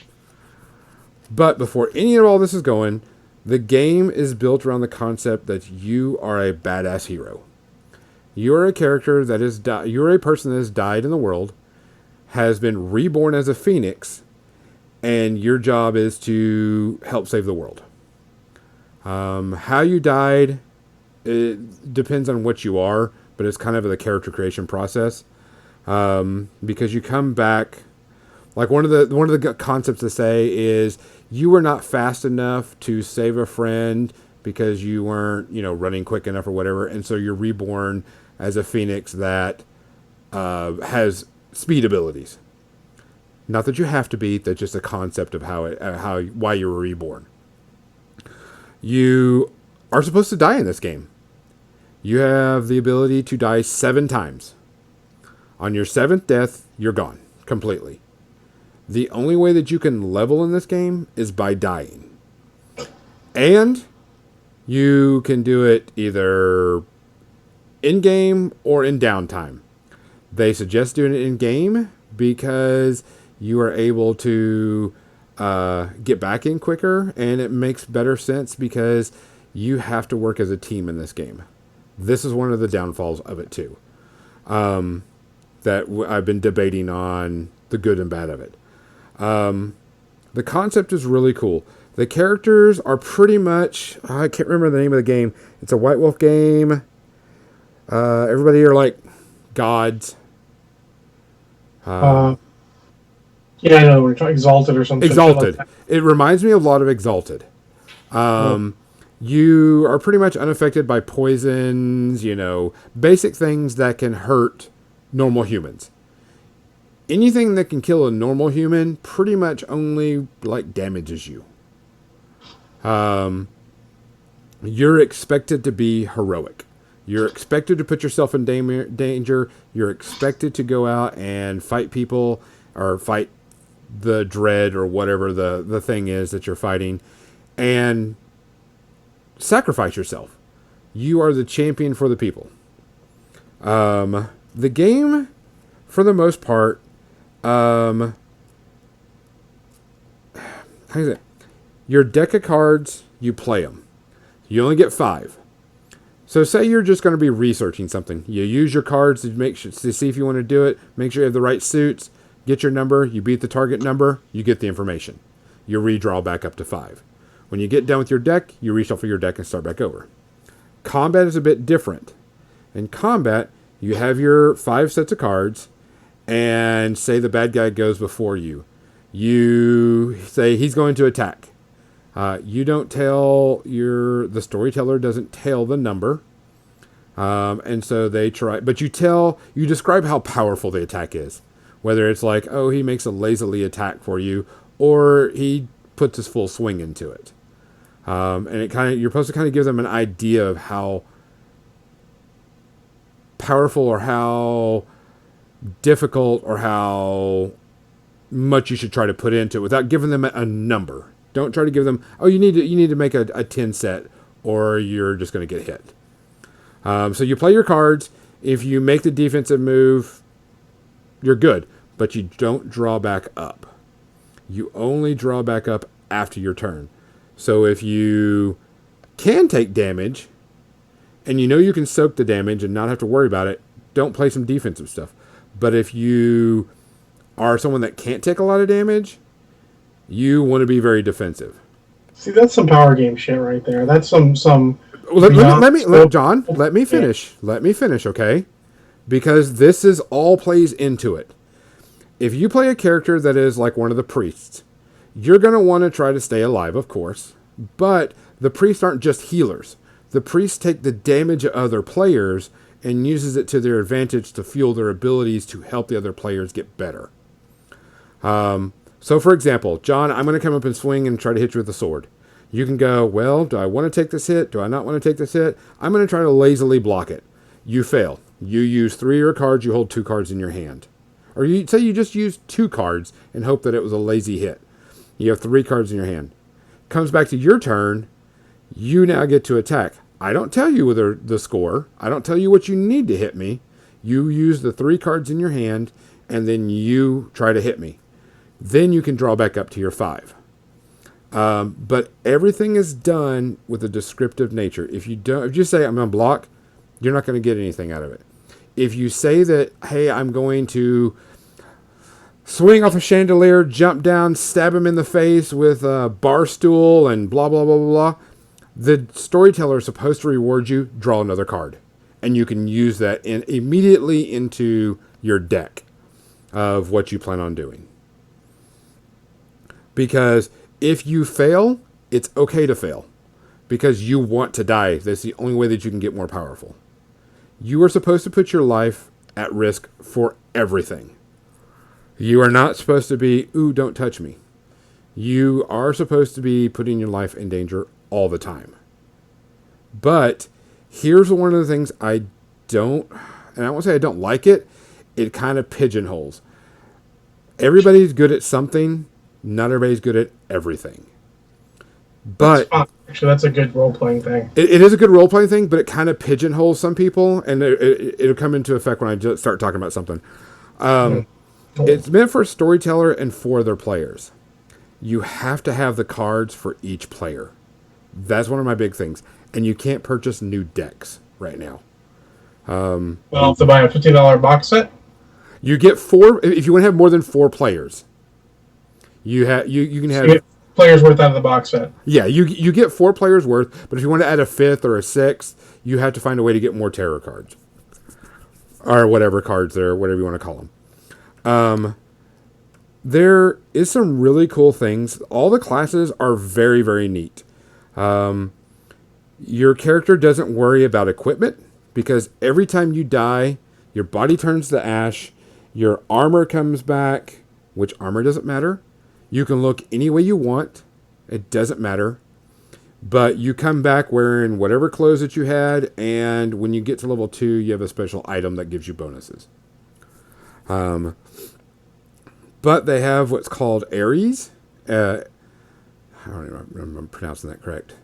But before any of all this is going, the game is built around the concept that you are a badass hero. You're a character that is you're a person that has died in the world, has been reborn as a phoenix, and your job is to help save the world. How you died, it depends on what you are, but it's kind of the character creation process. Because you come back, like one of the concepts to say is you were not fast enough to save a friend because you weren't, running quick enough or whatever, and so you're reborn as a phoenix that has speed abilities. Not that you have to be. That's just a concept of why you were reborn. You are supposed to die in this game. You have the ability to die 7 times. On your 7th death, you're gone completely. The only way that you can level in this game is by dying. And you can do it either in-game or in downtime. They suggest doing it in-game because you are able to get back in quicker, and it makes better sense because you have to work as a team in this game. This is one of the downfalls of it too. I've been debating on the good and bad of it. The concept is really cool. The characters are pretty much, I can't remember the name of the game. It's a White Wolf game. Everybody are like gods. Yeah, I know. We're talking Exalted or something. Exalted. Like It reminds me a lot of Exalted. You are pretty much unaffected by poisons, basic things that can hurt normal humans. Anything that can kill a normal human pretty much only damages you. You're expected to be heroic. You're expected to put yourself in danger. You're expected to go out and fight people or fight the dread or whatever the thing is that you're fighting and sacrifice yourself. You are the champion for the people. The game, for the most part, how is it? Your deck of cards, you play them. You only get 5. So say you're just going to be researching something. You use your cards to see if you want to do it. Make sure you have the right suits. Get your number. You beat the target number. You get the information. You redraw back up to 5. When you get done with your deck, you reshuffle your deck and start back over. Combat is a bit different. In combat, you have your 5 sets of cards, and say the bad guy goes before you. You say he's going to attack. You don't tell the storyteller doesn't tell the number. And so they try, but you describe how powerful the attack is. Whether it's like, oh, he makes a lazily attack for you, or he puts his full swing into it. And you're supposed to kind of give them an idea of how powerful or how difficult or how much you should try to put into it without giving them a number. Don't try to give them, oh, you need to make a 10 set or you're just going to get hit. So you play your cards. If you make the defensive move, you're good, but you don't draw back up. You only draw back up after your turn. So if you can take damage and you can soak the damage and not have to worry about it, don't play some defensive stuff. But if you are someone that can't take a lot of damage, you want to be very defensive. See, that's some power game shit right there. That's some. Let me finish. Yeah. Let me finish, okay? Because this is all plays into it. If you play a character that is like one of the priests, you're going to want to try to stay alive, of course. But the priests aren't just healers. The priests take the damage of other players and uses it to their advantage to fuel their abilities to help the other players get better. So, for example, John, I'm going to come up and swing and try to hit you with a sword. You can go, well, do I want to take this hit? Do I not want to take this hit? I'm going to try to lazily block it. You fail. You use 3 of your cards. You hold 2 cards in your hand. Or you say you just use 2 cards and hope that it was a lazy hit. You have 3 cards in your hand. Comes back to your turn. You now get to attack. I don't tell you the score. I don't tell you what you need to hit me. You use the 3 cards in your hand, and then you try to hit me. Then you can draw back up to your 5. But everything is done with a descriptive nature. If you say, I'm going to block, you're not going to get anything out of it. If you say that, hey, I'm going to swing off a chandelier, jump down, stab him in the face with a bar stool, and blah, blah, blah, blah, blah, the storyteller is supposed to reward you, draw another card. And you can use that immediately into your deck of what you plan on doing. Because if you fail, it's okay to fail. Because you want to die. That's the only way that you can get more powerful. You are supposed to put your life at risk for everything. You are not supposed to be, ooh, don't touch me. You are supposed to be putting your life in danger all the time. But here's one of the things I don't, and I won't say I don't like it, it kind of pigeonholes. Everybody's good at something. Not everybody's good at everything. But actually, that's a good role-playing thing. It is a good role-playing thing, but it kind of pigeonholes some people, and it'll come into effect when I just start talking about something. It's meant for a storyteller and for their players. You have to have the cards for each player. That's one of my big things. And you can't purchase new decks right now. Well, to buy a $50 box set. You get 4 if you want to have more than 4 players. You can So have you get players worth out of the box set. yeah, you get 4 players worth, but if you want to add a 5th or a 6th, you have to find a way to get more tarot cards. Or whatever cards there, whatever you want to call them. There is some really cool things. All the classes are very, very neat. Your character doesn't worry about equipment because every time you die, your body turns to ash, your armor comes back, which armor doesn't matter. You can look any way you want. It doesn't matter. But you come back wearing whatever clothes that you had, and when you get to level 2, you have a special item that gives you bonuses. But they have what's called Ares. I don't even remember I'm pronouncing that correct.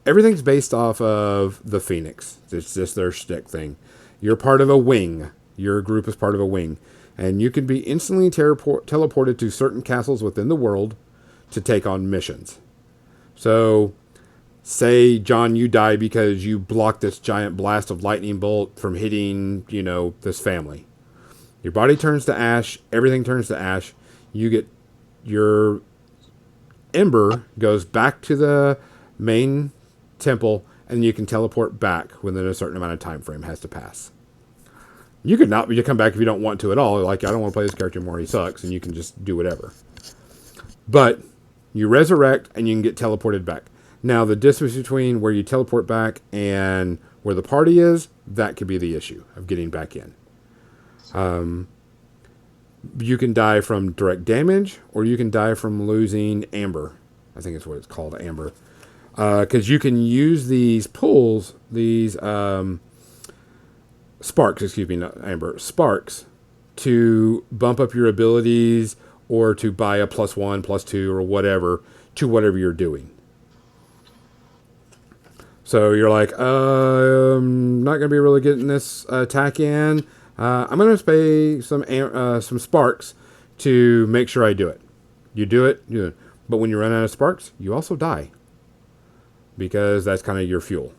Everything's based off of the Phoenix. It's just their shtick thing. You're part of a wing. Your group is part of a wing. And you can be instantly teleported to certain castles within the world to take on missions. So, say, John, you die because you blocked this giant blast of lightning bolt from hitting, this family. Your body turns to ash. Everything turns to ash. You get your ember goes back to the main temple, and you can teleport back within a certain amount of time frame has to pass. You could not, but you come back if you don't want to at all. Like, I don't want to play this character anymore. He sucks, and you can just do whatever. But you resurrect, and you can get teleported back. Now, the distance between where you teleport back and where the party is, that could be the issue of getting back in. You can die from direct damage, or you can die from losing amber. I think it's what it's called, amber. Because you can use these pools, these sparks, not amber, sparks, to bump up your abilities or to buy a +1, +2, or whatever to whatever you're doing. So you're like, I'm not going to be really getting this attack in. I'm going to pay some sparks to make sure I do it. You do it. But when you run out of sparks, you also die. Because that's kind of your fuel.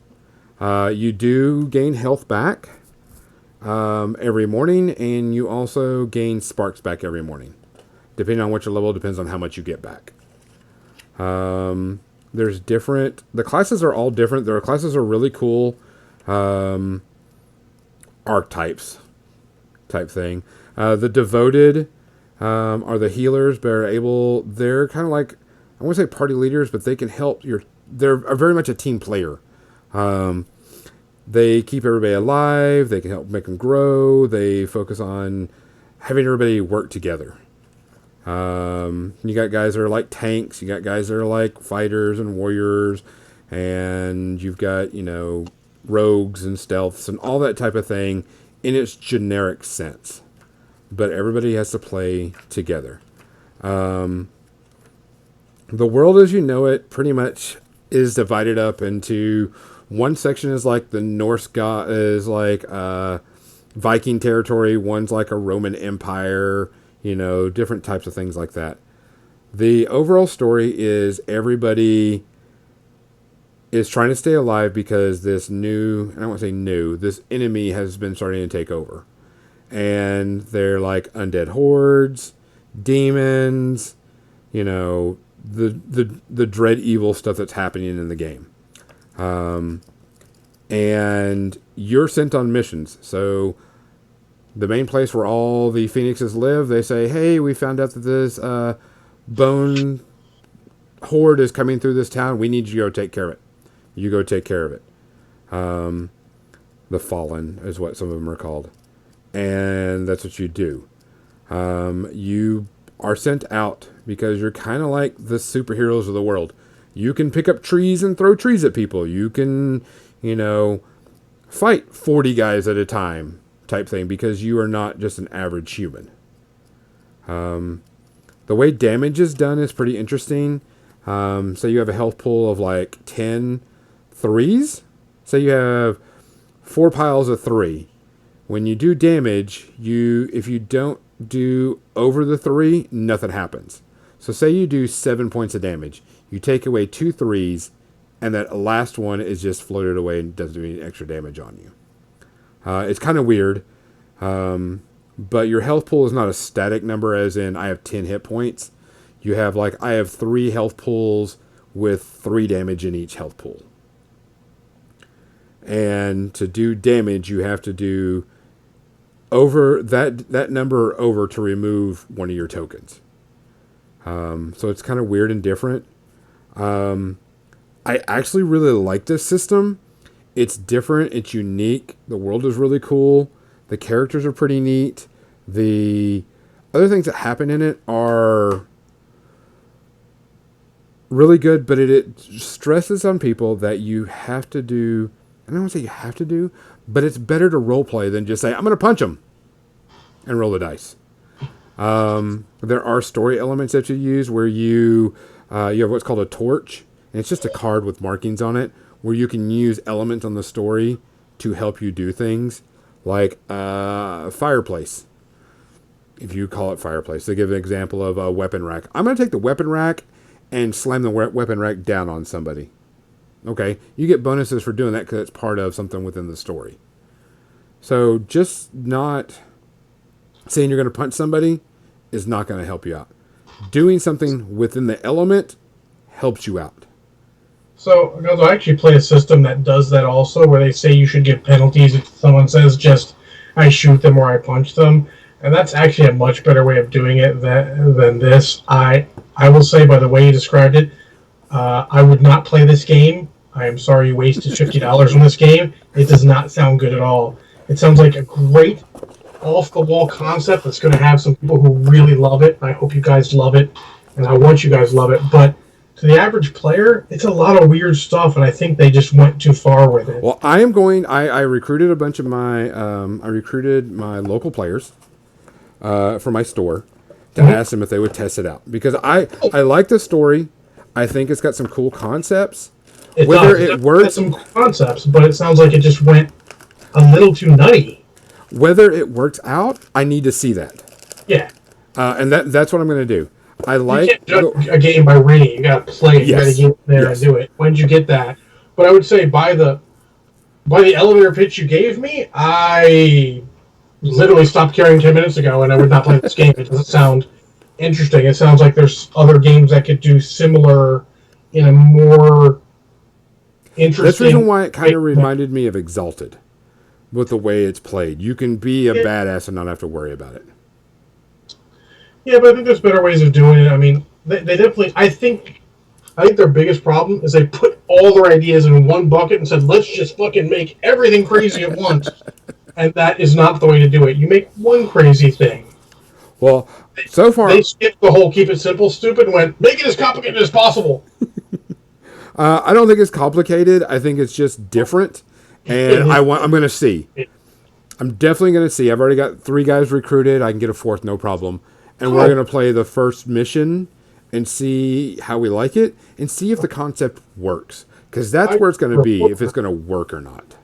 You do gain health back every morning, and you also gain sparks back every morning. Depending on what your level, depends on how much you get back. There's different... The classes are all different. Their classes are really cool. Archetypes type thing. The devoted are the healers. They're kind of like, I want to say party leaders, but they can help they're very much a team player. They keep everybody alive. They can help make them grow. They focus on having everybody work together. You got guys that are like tanks. You got guys that are like fighters and warriors. And you've got, rogues and stealths and all that type of thing in its generic sense. But everybody has to play together. The world as you know it pretty much is divided up into one section is like the Norse god is like Viking territory. One's like a Roman Empire, different types of things like that. The overall story is everybody is trying to stay alive because this I don't want to say new, this enemy has been starting to take over. And they're like undead hordes, demons, the dread evil stuff that's happening in the game. And you're sent on missions. So the main place where all the phoenixes live, they say, hey, we found out that this bone horde is coming through this town. We need you to go take care of it. You go take care of it. The Fallen is what some of them are called. And that's what you do. You are sent out because you're kind of like the superheroes of the world. You can pick up trees and throw trees at people. You can, fight 40 guys at a time type thing because you are not just an average human. The way damage is done is pretty interesting. Say you have a health pool of like 10 threes. Say you have 4 piles of 3. When you do damage, if you don't do over the 3, nothing happens. So say you do 7 points of damage. You take away 2 threes, and that last one is just floated away and doesn't do any extra damage on you. It's kind of weird. But your health pool is not a static number, as in I have 10 hit points. You have I have 3 health pools with 3 damage in each health pool. And to do damage, you have to do over that number over to remove one of your tokens. So it's kind of weird and different. I actually really like this system. It's different. It's unique. The world is really cool. The characters are pretty neat. The other things that happen in it are really good, but it stresses on people that you have to do. I don't want to say you have to do, but it's better to role play than just say, I'm going to punch him and roll the dice. There are story elements that you use where you have what's called a torch, and it's just a card with markings on it where you can use elements on the story to help you do things, like fireplace. If you call it fireplace, they give an example of a weapon rack. I'm going to take the weapon rack and slam the weapon rack down on somebody. Okay, you get bonuses for doing that because it's part of something within the story. So just not saying you're going to punch somebody is not going to help you out. Doing something within the element helps you out. So, Gonzo, I actually play a system that does that also, where they say you should give penalties if someone says just, I shoot them or I punch them. And that's actually a much better way of doing it than this. I will say, by the way you described it, I would not play this game. I am sorry you wasted $50 on this game. It does not sound good at all. It sounds like a great off-the-wall concept that's going to have some people who really love it. I hope you guys love it, and I want you guys to love it. But to the average player, it's a lot of weird stuff, and I think they just went too far with it. Well, I recruited a bunch of my local players for my store to ask them if they would test it out, because I like the story. I think it's got some cool concepts. Whether it works, some concepts, but it sounds like it just went a little too nutty. Whether it works out, I need to see that. Yeah, and that's what I'm going to do. You can't judge a game by reading. You got to play it. Yes. You got to get there and do it. When did you get that? But I would say by the elevator pitch you gave me, I literally stopped caring 10 minutes ago, and I would not play this game. It doesn't sound interesting. It sounds like there's other games that could do similar in a more interesting. That's the reason why it kind of reminded me of Exalted, with the way it's played. You can be a badass and not have to worry about it. Yeah, but I think there's better ways of doing it. I mean, they definitely. I think their biggest problem is they put all their ideas in one bucket and said, "Let's just fucking make everything crazy at once," and that is not the way to do it. You make one crazy thing. Well, so far they skipped the whole keep it simple, stupid, and went make it as complicated as possible. I don't think it's complicated. I think it's just different, and I'm going to see. I'm definitely going to see. I've already got 3 guys recruited. I can get a 4th, no problem. And we're going to play the first mission and see how we like it and see if the concept works. Because that's where it's going to be, if it's going to work or not.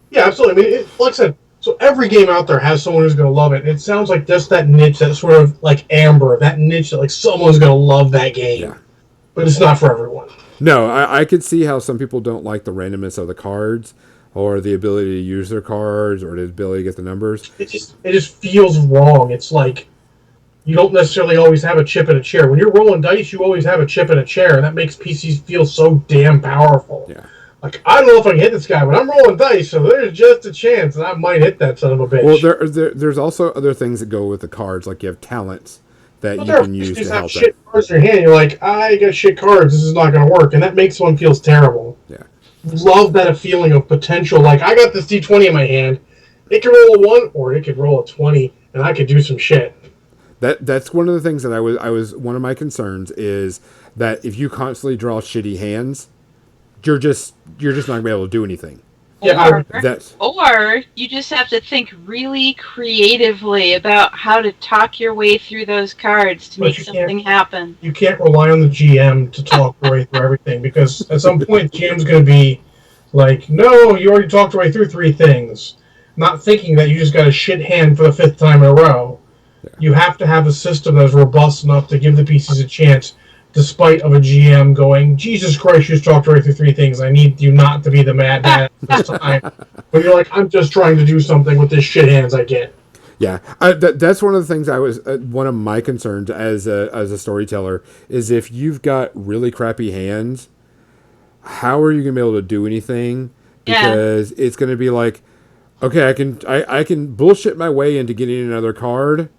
Yeah, absolutely. I mean, like I said, so every game out there has someone who's going to love it. It sounds like just that niche, that sort of like Amber, that niche that like someone's going to love that game. Yeah. But it's not for everyone. No, I could see how some people don't like the randomness of the cards, or the ability to use their cards, or the ability to get the numbers. It just feels wrong. It's like you don't necessarily always have a chip in a chair. When you're rolling dice, you always have a chip in a chair, and that makes PCs feel so damn powerful. Yeah. Like, I don't know if I can hit this guy, but I'm rolling dice, so there's just a chance that I might hit that son of a bitch. Well, there's also other things that go with the cards, like you have talents that you can use to help. You have shit cards in your hand, you're like, I got shit cards, this is not going to work, and that makes one feels terrible. Yeah. Love that feeling of potential, like, I got this D20 in my hand, it can roll a 1, or it could roll a 20, and I could do some shit. That's one of the things that I was one of my concerns is that if you constantly draw shitty hands, you're just not gonna be able to do anything. Yeah, or you just have to think really creatively about how to talk your way through those cards to make something happen. You can't rely on the GM to talk your way through everything, because at some point the GM's going to be like, no, you already talked your way through 3 things. Not thinking that you just got a shit hand for the 5th time in a row. You have to have a system that's robust enough to give the PCs a chance, despite of a GM going, Jesus Christ, you just talked right through three things. I need you not to be the mad dad this time. When you're like, I'm just trying to do something with this shit hands I get. Yeah, that's one of the things I was one of my concerns as a storyteller is if you've got really crappy hands, how are you gonna be able to do anything? Yeah. Because it's gonna be like, okay, I can bullshit my way into getting another card,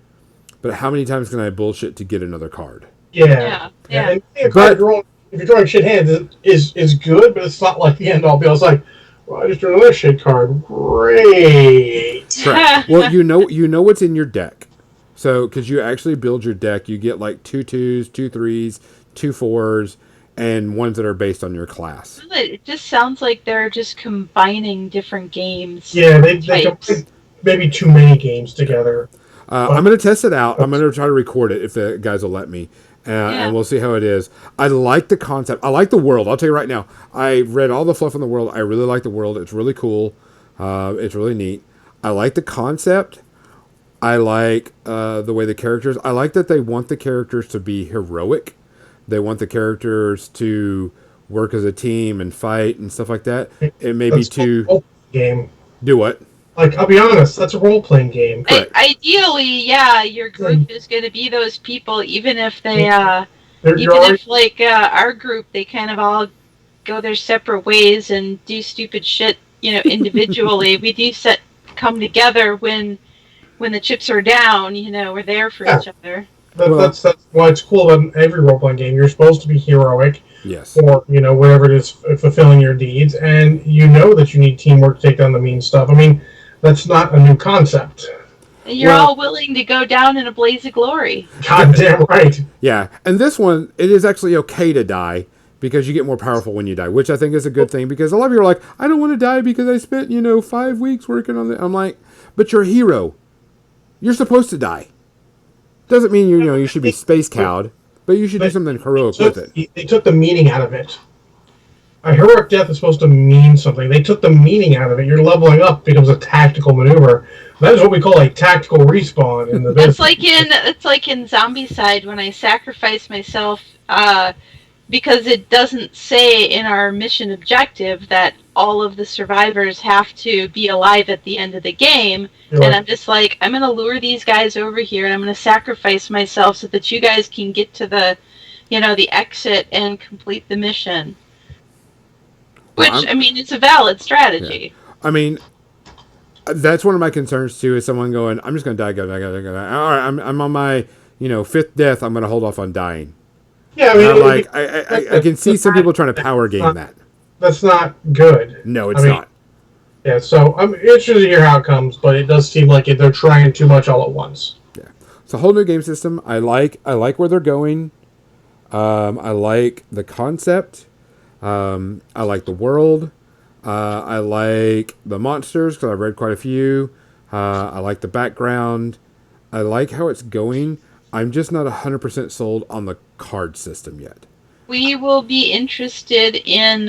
but how many times can I bullshit to get another card? Yeah. Yeah. Yeah. Yeah. And a card But if you're drawing shit hands is good, but it's not like the end all be all. It's like, well, I just drew another shit card. Great. correct. Well, you know what's in your deck, so because you actually build your deck, you get like two twos, two threes, two fours, and ones that are based on your class. It just sounds like they're just combining different games. Yeah, they Types. combine maybe too many games together. I'm going to test it out. I'm going to try to record it if the guys will let me, Yeah. and we'll see how it is. I like the concept. I like the world. I'll tell you right now. I read all the fluff in the world. I really like the world. It's really cool. It's really neat. I like the concept. I like the way the characters. I like that they want the characters to be heroic. They want the characters to work as a team and fight and stuff like that. It may be That's a too role game. do what? Like, I'll be honest, that's a role playing game. Correct. Ideally, yeah, your group is going to be those people, even if they, You're even already, if like our group, they kind of all go their separate ways and do stupid shit, individually. We do come together when the chips are down. We're there for Yeah. each other. that's why it's cool about every role playing game. You're supposed to be heroic, Yes. or whatever it is, fulfilling your deeds, and you know that you need teamwork to take down the mean stuff. I mean, that's not a new concept. And you're Well- all willing to go down in a blaze of glory. God damn right. Yeah, and this one, it is actually okay to die because you get more powerful when you die, which I think is a good thing because a lot of you are like, I don't want to die because I spent, 5 weeks working on it. I'm like, but you're a hero. You're supposed to die. Doesn't mean, you should be space cowed, but you should do something heroic with it. They took the meaning out of it. A heroic death is supposed to mean something. They took the meaning out of it. Your leveling up becomes a tactical maneuver. That is what we call a tactical respawn in the business. It's like in Zombie Side when I sacrifice myself because it doesn't say in our mission objective that all of the survivors have to be alive at the end of the game. You're And like, I'm just like, I'm going to lure these guys over here and I'm going to sacrifice myself so that you guys can get to the exit and complete the mission. Which, Well, it's a valid strategy. I mean, that's one of my concerns too. Is someone going, I'm just going to die, go. All right, I'm on my fifth death. I'm going to hold off on dying. yeah, I And mean, I'm like, I can see some people trying to power game that. that's not good. No, it's I mean, not. Yeah, so I'm interested to hear how it comes, but it does seem like they're trying too much all at once. Yeah, it's a whole new game system. I like where they're going. I like the concept. I like the world. I like the monsters because I've read quite a few. I like the background. I like how it's going. I'm just not 100% sold on the card system yet. We will be interested in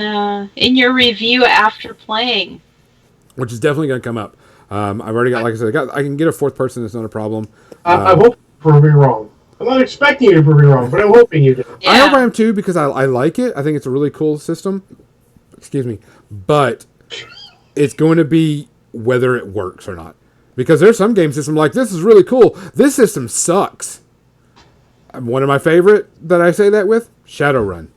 your review after playing. Which is definitely going to come up. I've already got, like I said, I can get a fourth person. It's not a problem. I hope you prove me wrong. I'm not expecting you to prove me wrong, but I'm hoping you do. Yeah. I hope I am too because I like it. I think it's a really cool system. Excuse me. But it's going to be whether it works or not. Because there's some game system like, this is really cool. This system sucks. One of my favorite that I say that with, Shadowrun.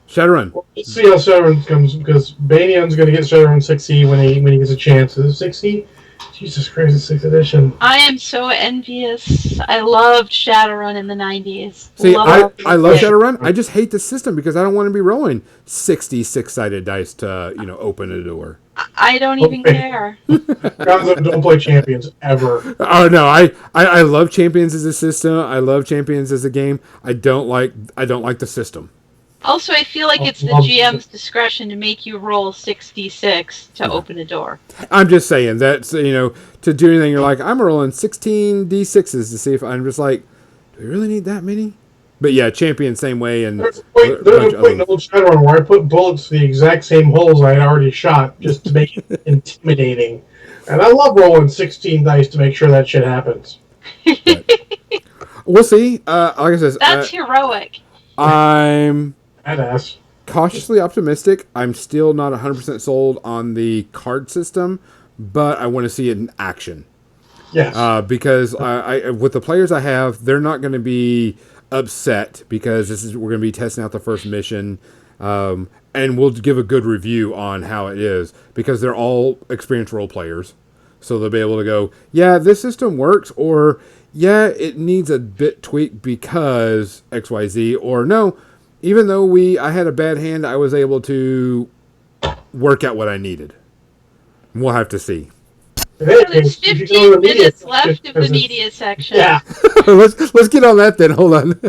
Shadowrun. Let's see how Shadowrun comes, because Banyan's going to get Shadowrun 6E when he gets a chance. Is it 6E? Jesus Christ, it's 6th edition. I am so envious. I loved Shadowrun in the 90s. See, Love I love Shadowrun. I just hate the system because I don't want to be rolling 66-sided dice to, open a door. I don't even care. Gonzo, don't play Champions, ever. Oh no, I love Champions as a system. I love Champions as a game. I don't like the system. Also, I feel like it's the GM's discretion to make you roll 66 to open a door. I'm just saying that, to do anything, you're like, I'm rolling 16 D6s to see if I'm just like, do we really need that many? But yeah, Champion same way, and There's a point in old Shadowrun where I put bullets to the exact same holes I had already shot just to make it intimidating. And I love rolling 16 dice to make sure that shit happens. But we'll see. Like I said, That's heroic. I'm Badass. cautiously optimistic. I'm still not 100% sold on the card system, but I want to see it in action. Yes. Because with the players I have, they're not going to be upset because we're going to be testing out the first mission, and we'll give a good review on how it is because they're all experienced role players, so they'll be able to go, yeah, this system works, or yeah, it needs a bit tweaked because X Y Z, or no, even though I had a bad hand, I was able to work out what I needed. We'll have to see. In any So there's case, you should go to 15 the media minutes section left of the because it's media section. yeah. let's get on that then. Hold on.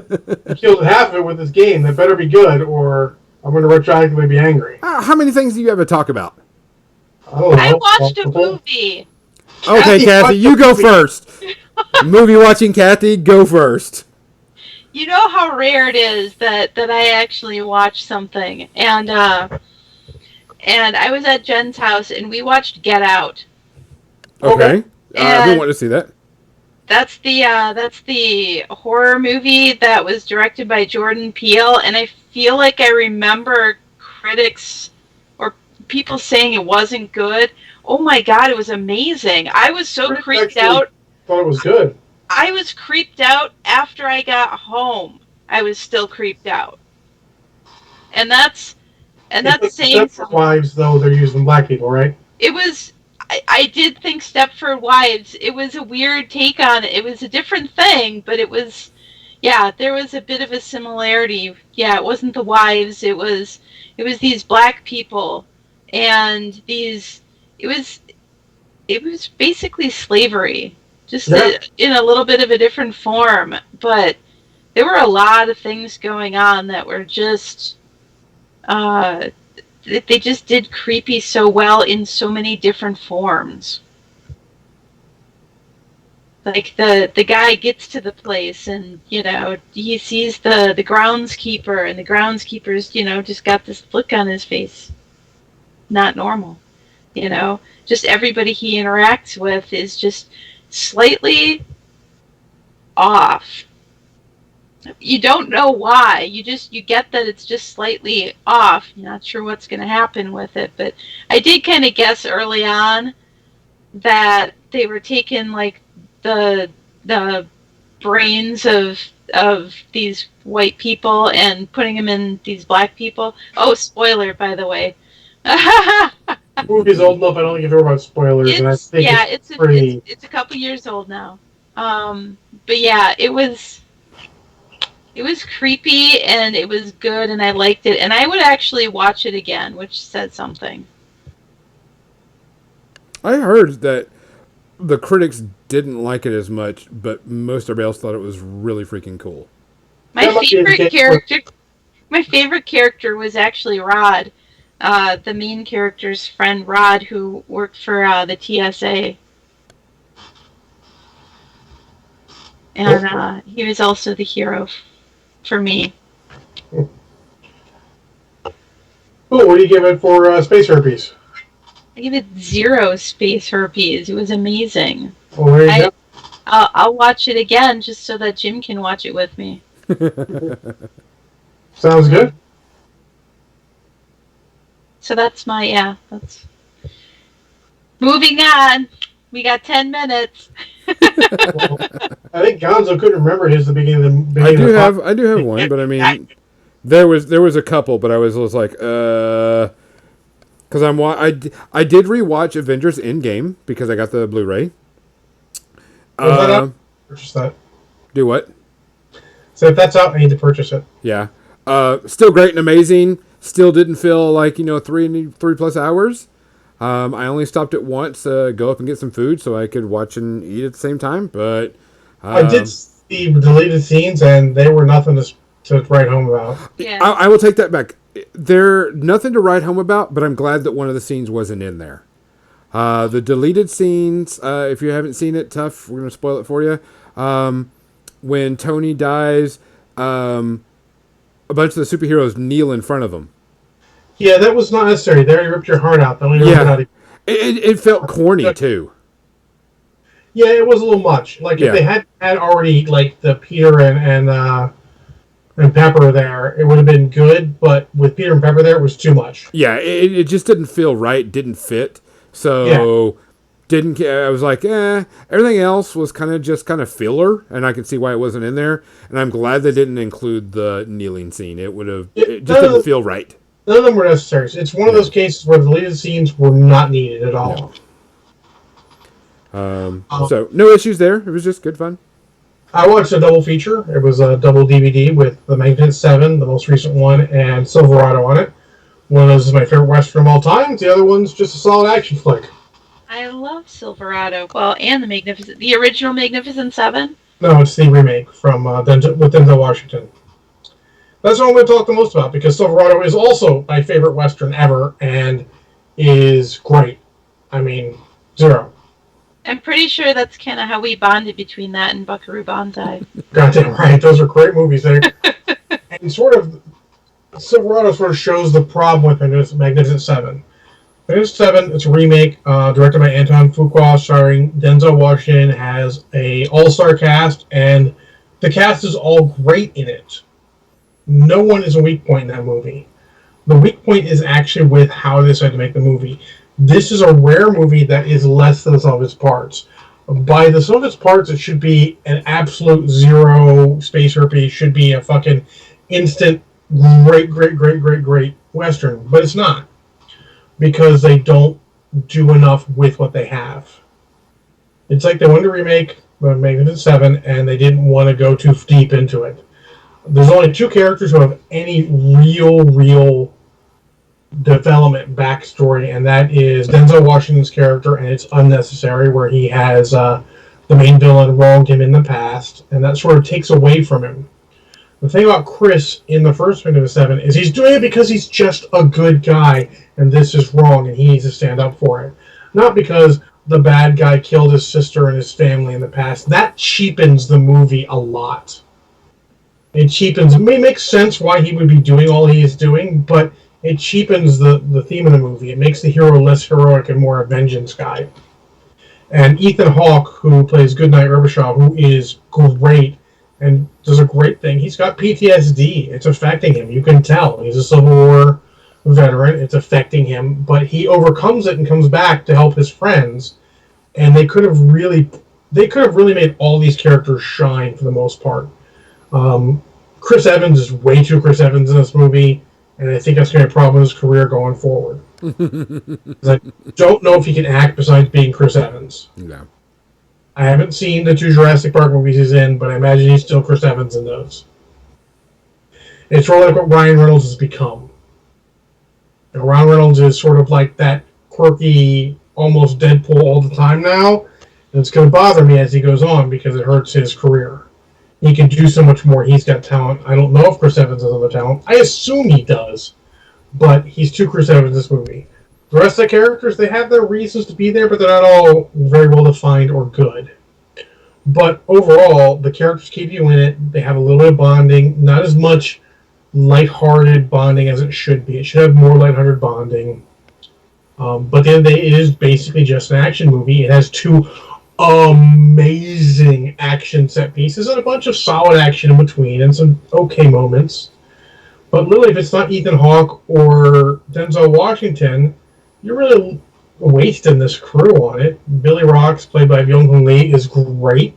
You killed half of it with this game. That better be good, or I'm going to retroactively be angry. How many things do you have to talk about? I don't know. I watched a Multiple? movie. Okay, Kathy, you go first. Movie watching Kathy, go first. You know how rare it is that I actually watch something, and I was at Jen's house and we watched Get Out. Okay. I've been And wanting to see that. that's the horror movie that was directed by Jordan Peele, and I feel like I remember critics or people saying it wasn't good. Oh my god, it was amazing. I was so Critics creeped actually out. thought it was good. I was creeped out after I got home. I was still creeped out. And that's saying Except for something. wives, though, they're using black people, right? It was I did think Stepford Wives. It was a weird take on it. It was a different thing, but it was yeah, there was a bit of a similarity. Yeah, it wasn't the wives, it was these black people and these it was basically slavery, just Yeah. in a little bit of a different form, but there were a lot of things going on that were just uh they just did creepy so well in so many different forms. Like the guy gets to the place and he sees the groundskeeper, and the groundskeeper's just got this look on his face, not normal. Just everybody he interacts with is just slightly off. You don't know why. You get that it's just slightly off. You're not sure what's going to happen with it, but I did kind of guess early on that they were taking like the brains of these white people and putting them in these black people. Oh, spoiler, by the way. The movie's old enough. I don't think you hear about spoilers, and I think It's pretty. it's a couple years old now. But yeah, it was creepy and it was good and I liked it, and I would actually watch it again, which said something. I heard that the critics didn't like it as much, but most everybody else thought it was really freaking cool. My That might be the favorite case. character, my favorite character was actually Rod, the main character's friend Rod, who worked for the TSA, and he was also the hero for me. Oh, what do you give it for space herpes? I give it 0 space herpes. It was amazing. Well, there you I'll watch it again just so that Jim can watch it with me. go. Sounds good. So that's that's moving on. We got 10 minutes. Well, I think Gonzo couldn't remember his the beginning of the beginning I do have one, but I mean, there was a couple, but I was like, because I did rewatch Avengers Endgame because I got the Blu-ray. Purchase that. Do what? So if that's out, I need to purchase it. Yeah. Still great and amazing. Still didn't feel like 3+ hours. I only stopped it once to go up and get some food so I could watch and eat at the same time. But I did see deleted scenes, and they were nothing to write home about. Yeah. I will take that back. They're nothing to write home about, but I'm glad that one of the scenes wasn't in there. The deleted scenes, if you haven't seen it, tough. We're going to spoil it for you. When Tony dies, a bunch of the superheroes kneel in front of him. Yeah, that was not necessary. They already ripped your heart out. They only ripped it out. It felt corny, too. Yeah, it was a little much. Like if Yeah, they had already like the Peter and Pepper there, it would have been good. But with Peter and Pepper there, it was too much. yeah, it just didn't feel right, didn't fit. Yeah, So didn't I was like, everything else was kind of filler, and I can see why it wasn't in there. And I'm glad they didn't include the kneeling scene. It just none of didn't them, feel right. none of them were necessary. It's one of No, those cases where the deleted scenes were not needed at no. all. Um, So no issues there. It was just good fun. I watched a double feature. It was a double DVD with The Magnificent Seven, the most recent one, and Silverado on it. One of those is my favorite Western of all time. The other one's just a solid action flick. I love Silverado. Well, and the original Magnificent Seven. No, it's the remake from with Denzel Washington. That's what I'm going to talk the most about because Silverado is also my favorite Western ever and is great. I mean, zero. I'm pretty sure that's kind of how we bonded between that and Buckaroo Banzai. Goddamn right. Those are great movies. And sort of Silverado sort of shows the problem with Magnificent Seven. Magnificent Seven, it's a remake directed by Anton Fuqua, starring Denzel Washington, has a all-star cast, and the cast is all great in it. No one is a weak point in that movie. The weak point is actually with how they decided to make the movie. This is a rare movie that is less than the sum of its parts. By the sum of its parts, it should be an absolute zero space herpy. It should be a fucking instant great Western. But it's not. Because they don't do enough with what they have. It's like they wanted to remake Magnificent Seven and they didn't want to go too deep into it. There's only two characters who have any real development backstory, and that is Denzel Washington's character, and it's unnecessary, where he has the main villain wronged him in the past, and that sort of takes away from him. The thing about Chris in the first Magnificent Seven is he's doing it because he's just a good guy, and this is wrong, and he needs to stand up for it. Not because the bad guy killed his sister and his family in the past. That cheapens the movie a lot. It cheapens. It may make sense why he would be doing all he is doing, but it cheapens the theme of the movie. It makes the hero less heroic and more a vengeance guy. And Ethan Hawke, who plays Goodnight Erbishaw, who is great and does a great thing. He's got PTSD. It's affecting him. You can tell. He's a Civil War veteran. It's affecting him, but he overcomes it and comes back to help his friends. And they could have really made all these characters shine for the most part. Chris Evans is way too Chris Evans in this movie, and I think that's going to be a problem in his career going forward. I don't know if he can act besides being Chris Evans. No. I haven't seen the two Jurassic Park movies he's in, but I imagine he's still Chris Evans in those. It's really like what Ryan Reynolds has become. Ryan Reynolds is sort of like that quirky, almost Deadpool all the time now, and it's going to bother me as he goes on because it hurts his career. He can do so much more. He's got talent. I don't know if Chris Evans has other talent. I assume he does, but he's too Chris Evans in this movie. The rest of the characters, they have their reasons to be there, but they're not all very well defined or good. But overall, the characters keep you in it. They have a little bit of bonding, not as much lighthearted bonding as it should be. It should have more lighthearted bonding. But at the end of the day, it is basically just an action movie. It has two amazing action set pieces and a bunch of solid action in between and some okay moments. But literally, if it's not Ethan Hawke or Denzel Washington, you're really wasting this crew on it. Billy Rocks, played by Byung-Hun Lee, is great,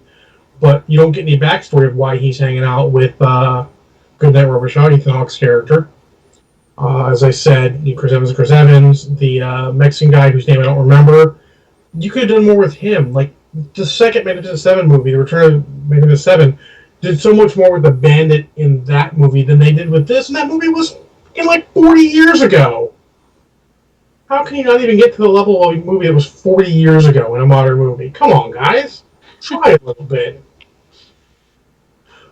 but you don't get any backstory of why he's hanging out with Goodnight Erbishaw, Ethan Hawke's character. As I said, Chris Evans, the Mexican guy whose name I don't remember. You could have done more with him. Like, the second Magnificent Seven movie, The Return of Magnificent Seven, did so much more with the bandit in that movie than they did with this, and that movie was like 40 years ago. How can you not even get to the level of a movie that was 40 years ago in a modern movie? Come on, guys. Try a little bit.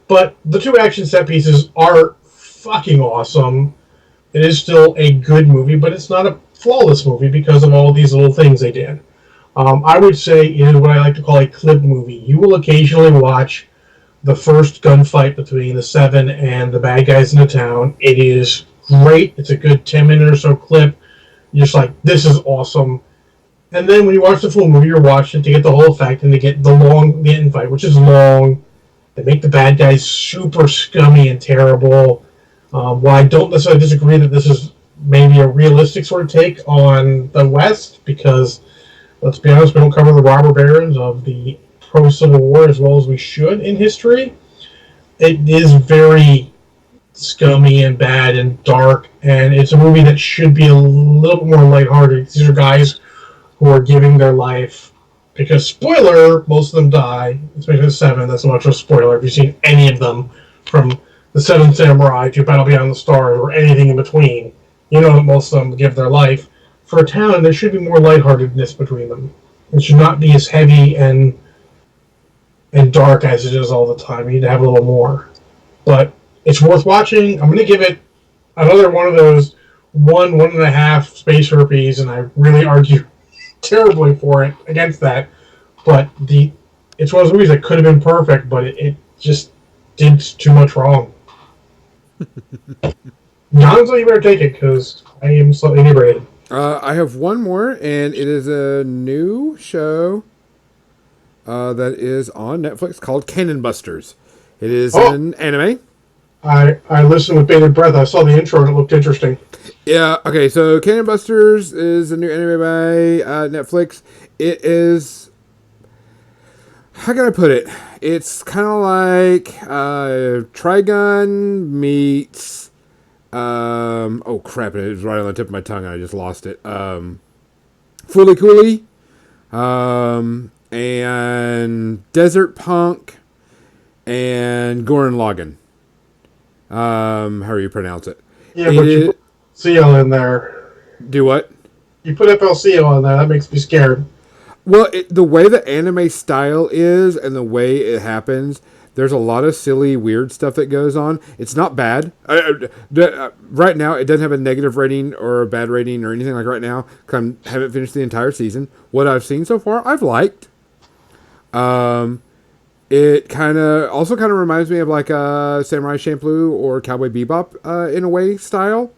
But the two action set pieces are fucking awesome. It is still a good movie, but it's not a flawless movie because of all these little things they did. I would say it is what I like to call a clip movie. You will occasionally watch the first gunfight between the Seven and the bad guys in the town. It is great. It's a good 10-minute or so clip. You're just like, this is awesome. And then when you watch the full movie, you're watching to get the whole effect and to get the end fight, which is long. They make the bad guys super scummy and terrible. While I don't necessarily disagree that this is maybe a realistic sort of take on the West, because let's be honest, we don't cover the robber barons of the pro-Civil War as well as we should in history. It is very scummy and bad and dark, and it's a movie that should be a little bit more lighthearted. These are guys who are giving their life because, spoiler, most of them die. Especially the seven. That's not much of a spoiler if you've seen any of them, from the Seven Samurai to Battle Beyond the Stars or anything in between. You know that most of them give their life. For a town, there should be more lightheartedness between them. It should not be as heavy and dark as it is all the time. You need to have a little more. But it's worth watching. I'm going to give it another one of those 1.5 space herpes, and I really argue terribly for it against that. But it's one of those movies that could have been perfect, but it just did too much wrong. Gonzo, you better take it because I am slightly inebriated. I have one more, and it is a new show that is on Netflix called Cannon Busters. It is an anime. I listened with bated breath. I saw the intro and it looked interesting. Yeah, okay, so Cannon Busters is a new anime by Netflix. It is... How can I put it? It's kind of like Trigun meets... oh crap, it was right on the tip of my tongue and I just lost it. Fooly Cooly. And Desert Punk. And Gurren Lagann. However you pronounce it. Yeah, but you put FLCL in there. Do what? You put FLCL in there. That makes me scared. Well, the way the anime style is and the way it happens, there's a lot of silly, weird stuff that goes on. It's not bad. Right now, it doesn't have a negative rating or a bad rating or anything like right now, because I haven't finished the entire season. What I've seen so far, I've liked. It also kind of reminds me of like Samurai Champloo or Cowboy Bebop in a way style,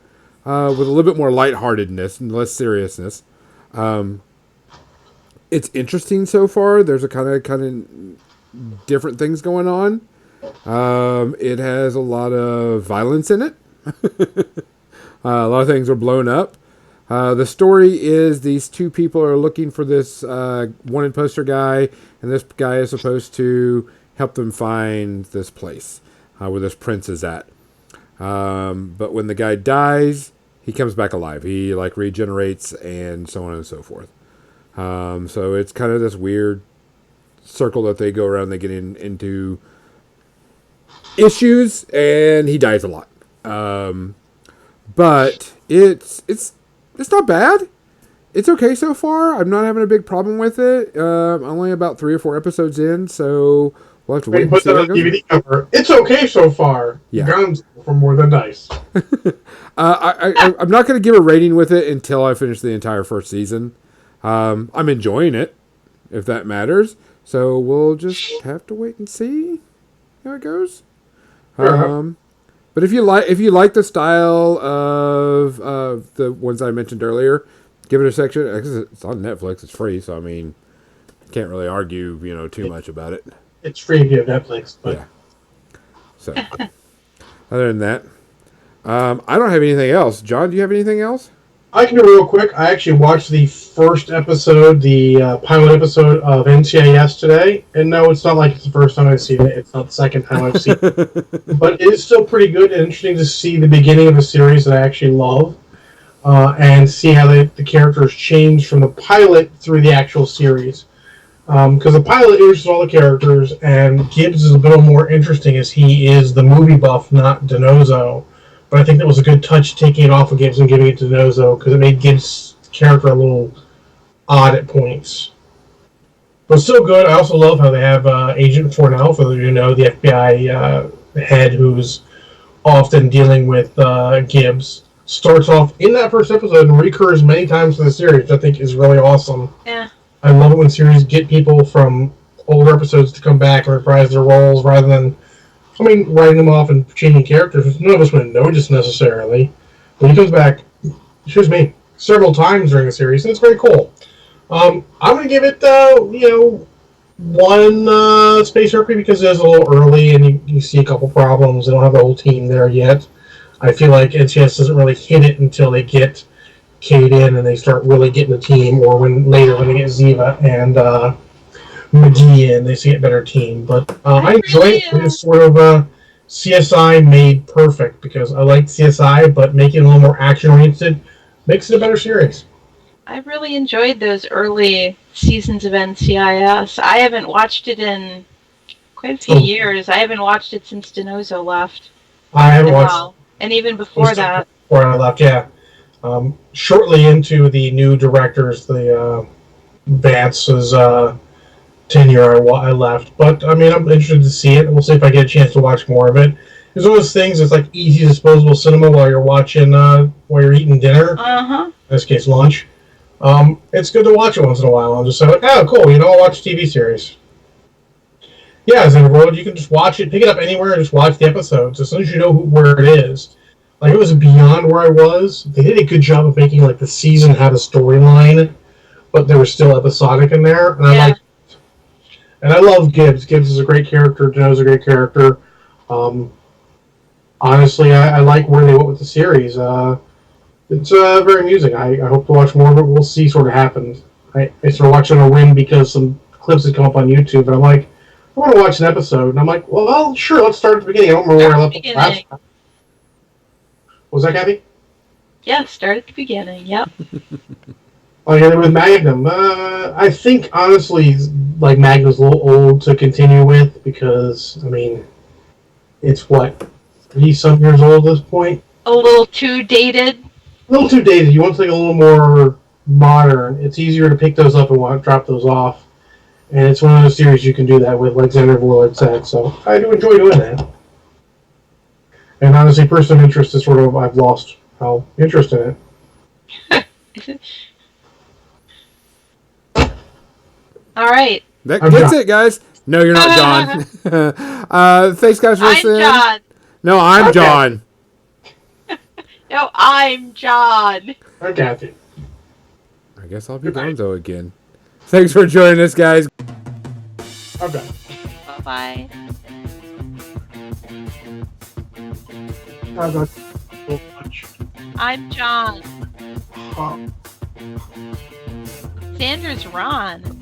with a little bit more lightheartedness and less seriousness. It's interesting so far. There's a kind of different things going on. It has a lot of violence in it. A lot of things are blown up. The story is these two people are looking for this wanted poster guy, and this guy is supposed to help them find this place where this prince is at. But when the guy dies, he comes back alive. He like regenerates and so on and so forth. So it's kind of this weird circle that they go around. They get into issues, and he dies a lot. But it's not bad. It's okay so far. I'm not having a big problem with it. I'm only about 3 or 4 episodes in, so we'll have to wait and see how it goes. DVD cover. It's okay so far. Yeah. Guns for more than dice. I'm not going to give a rating with it until I finish the entire first season. I'm enjoying it, if that matters. So we'll just have to wait and see how it goes. But if you like the style of the ones I mentioned earlier, give it a section. It's on Netflix. It's free, so I mean, can't really argue too much about it. It's free if you have Netflix, but yeah. So other than that, I don't have anything else. John, do you have anything else? I can do real quick. I actually watched the first episode, the pilot episode of NCIS today. And no, it's not like it's the first time I've seen it. It's not the second time I've seen it. But it is still pretty good and interesting to see the beginning of a series that I actually love. And see how the characters change from the pilot through the actual series. Because the pilot introduces all the characters, and Gibbs is a little more interesting as he is the movie buff, not Denozo. But I think that was a good touch, taking it off of Gibbs and giving it to Denozo, because it made Gibbs' character a little odd at points. But still good. I also love how they have Agent Fornell, for those of you who know, the FBI head who's often dealing with Gibbs. Starts off in that first episode and recurs many times in the series, which I think is really awesome. Yeah. I love it when series get people from older episodes to come back and reprise their roles rather than writing them off and changing characters, which none of us would notice necessarily. But he comes back, several times during the series, and it's very cool. I'm gonna give it one Space Herpy because it is a little early and you see a couple problems. They don't have the whole team there yet. I feel like NCS doesn't really hit it until they get Cade in and they start really getting the team, or when later when they get Ziva and McGee in, they see a better team. But I enjoy really, it. It's sort of CSI made perfect because I like CSI, but making it a little more action oriented makes it a better series. I really enjoyed those early seasons of NCIS. I haven't watched it in quite a few So years. I haven't watched it since Denozo left. I haven't watched Wow. And even most before of it that. before I left. Yeah, shortly into the new directors, the Vance's tenure, I left. But I mean, I'm interested to see it. We'll see if I get a chance to watch more of it. It's one of those things. It's like easy disposable cinema while you're watching, while you're eating dinner. Uh-huh. In this case, lunch. It's good to watch it once in a while. I'm just like, oh, cool. I'll watch a TV series. Yeah, as in the world, you can just watch it, pick it up anywhere, and just watch the episodes as soon as you know where it is. Like it was beyond where I was. They did a good job of making like the season had a storyline, but they were still episodic in there, and Yeah. I love Gibbs. Gibbs is a great character. Dano's a great character. Um, Honestly, I like where they went with the series. It's very amusing. I hope to watch more of it. We'll see sort of happens. I started watching a whim because some clips had come up on YouTube, and I'm like, I want to watch an episode. And I'm like, well, sure, let's start at the beginning. I don't remember where I Start at left the off last beginning. time. Was that Kathy? Yeah, start at the beginning. Yep. Oh, yeah, with Magnum. I think, honestly, like, Magnum's a little old to continue with because, I mean, it's what, 30-some years old at this point? A little too dated. A little too dated. You want something a little more modern. It's easier to pick those up and want to drop those off. And it's one of those series you can do that with, like Xander Warlord said. So I do enjoy doing that. And honestly, person of interest is sort of, I've lost how interest in it. All right. That's it, guys. No, you're not John. Thanks, guys, for I'm listening. John. No, I'm Okay. John. No, I'm John. I'm Kathy. I guess I'll be Gonzo again. Thanks for joining us, guys. I'm done. Bye-bye. I'm done so much. I'm John. Uh, Sandra's Ron.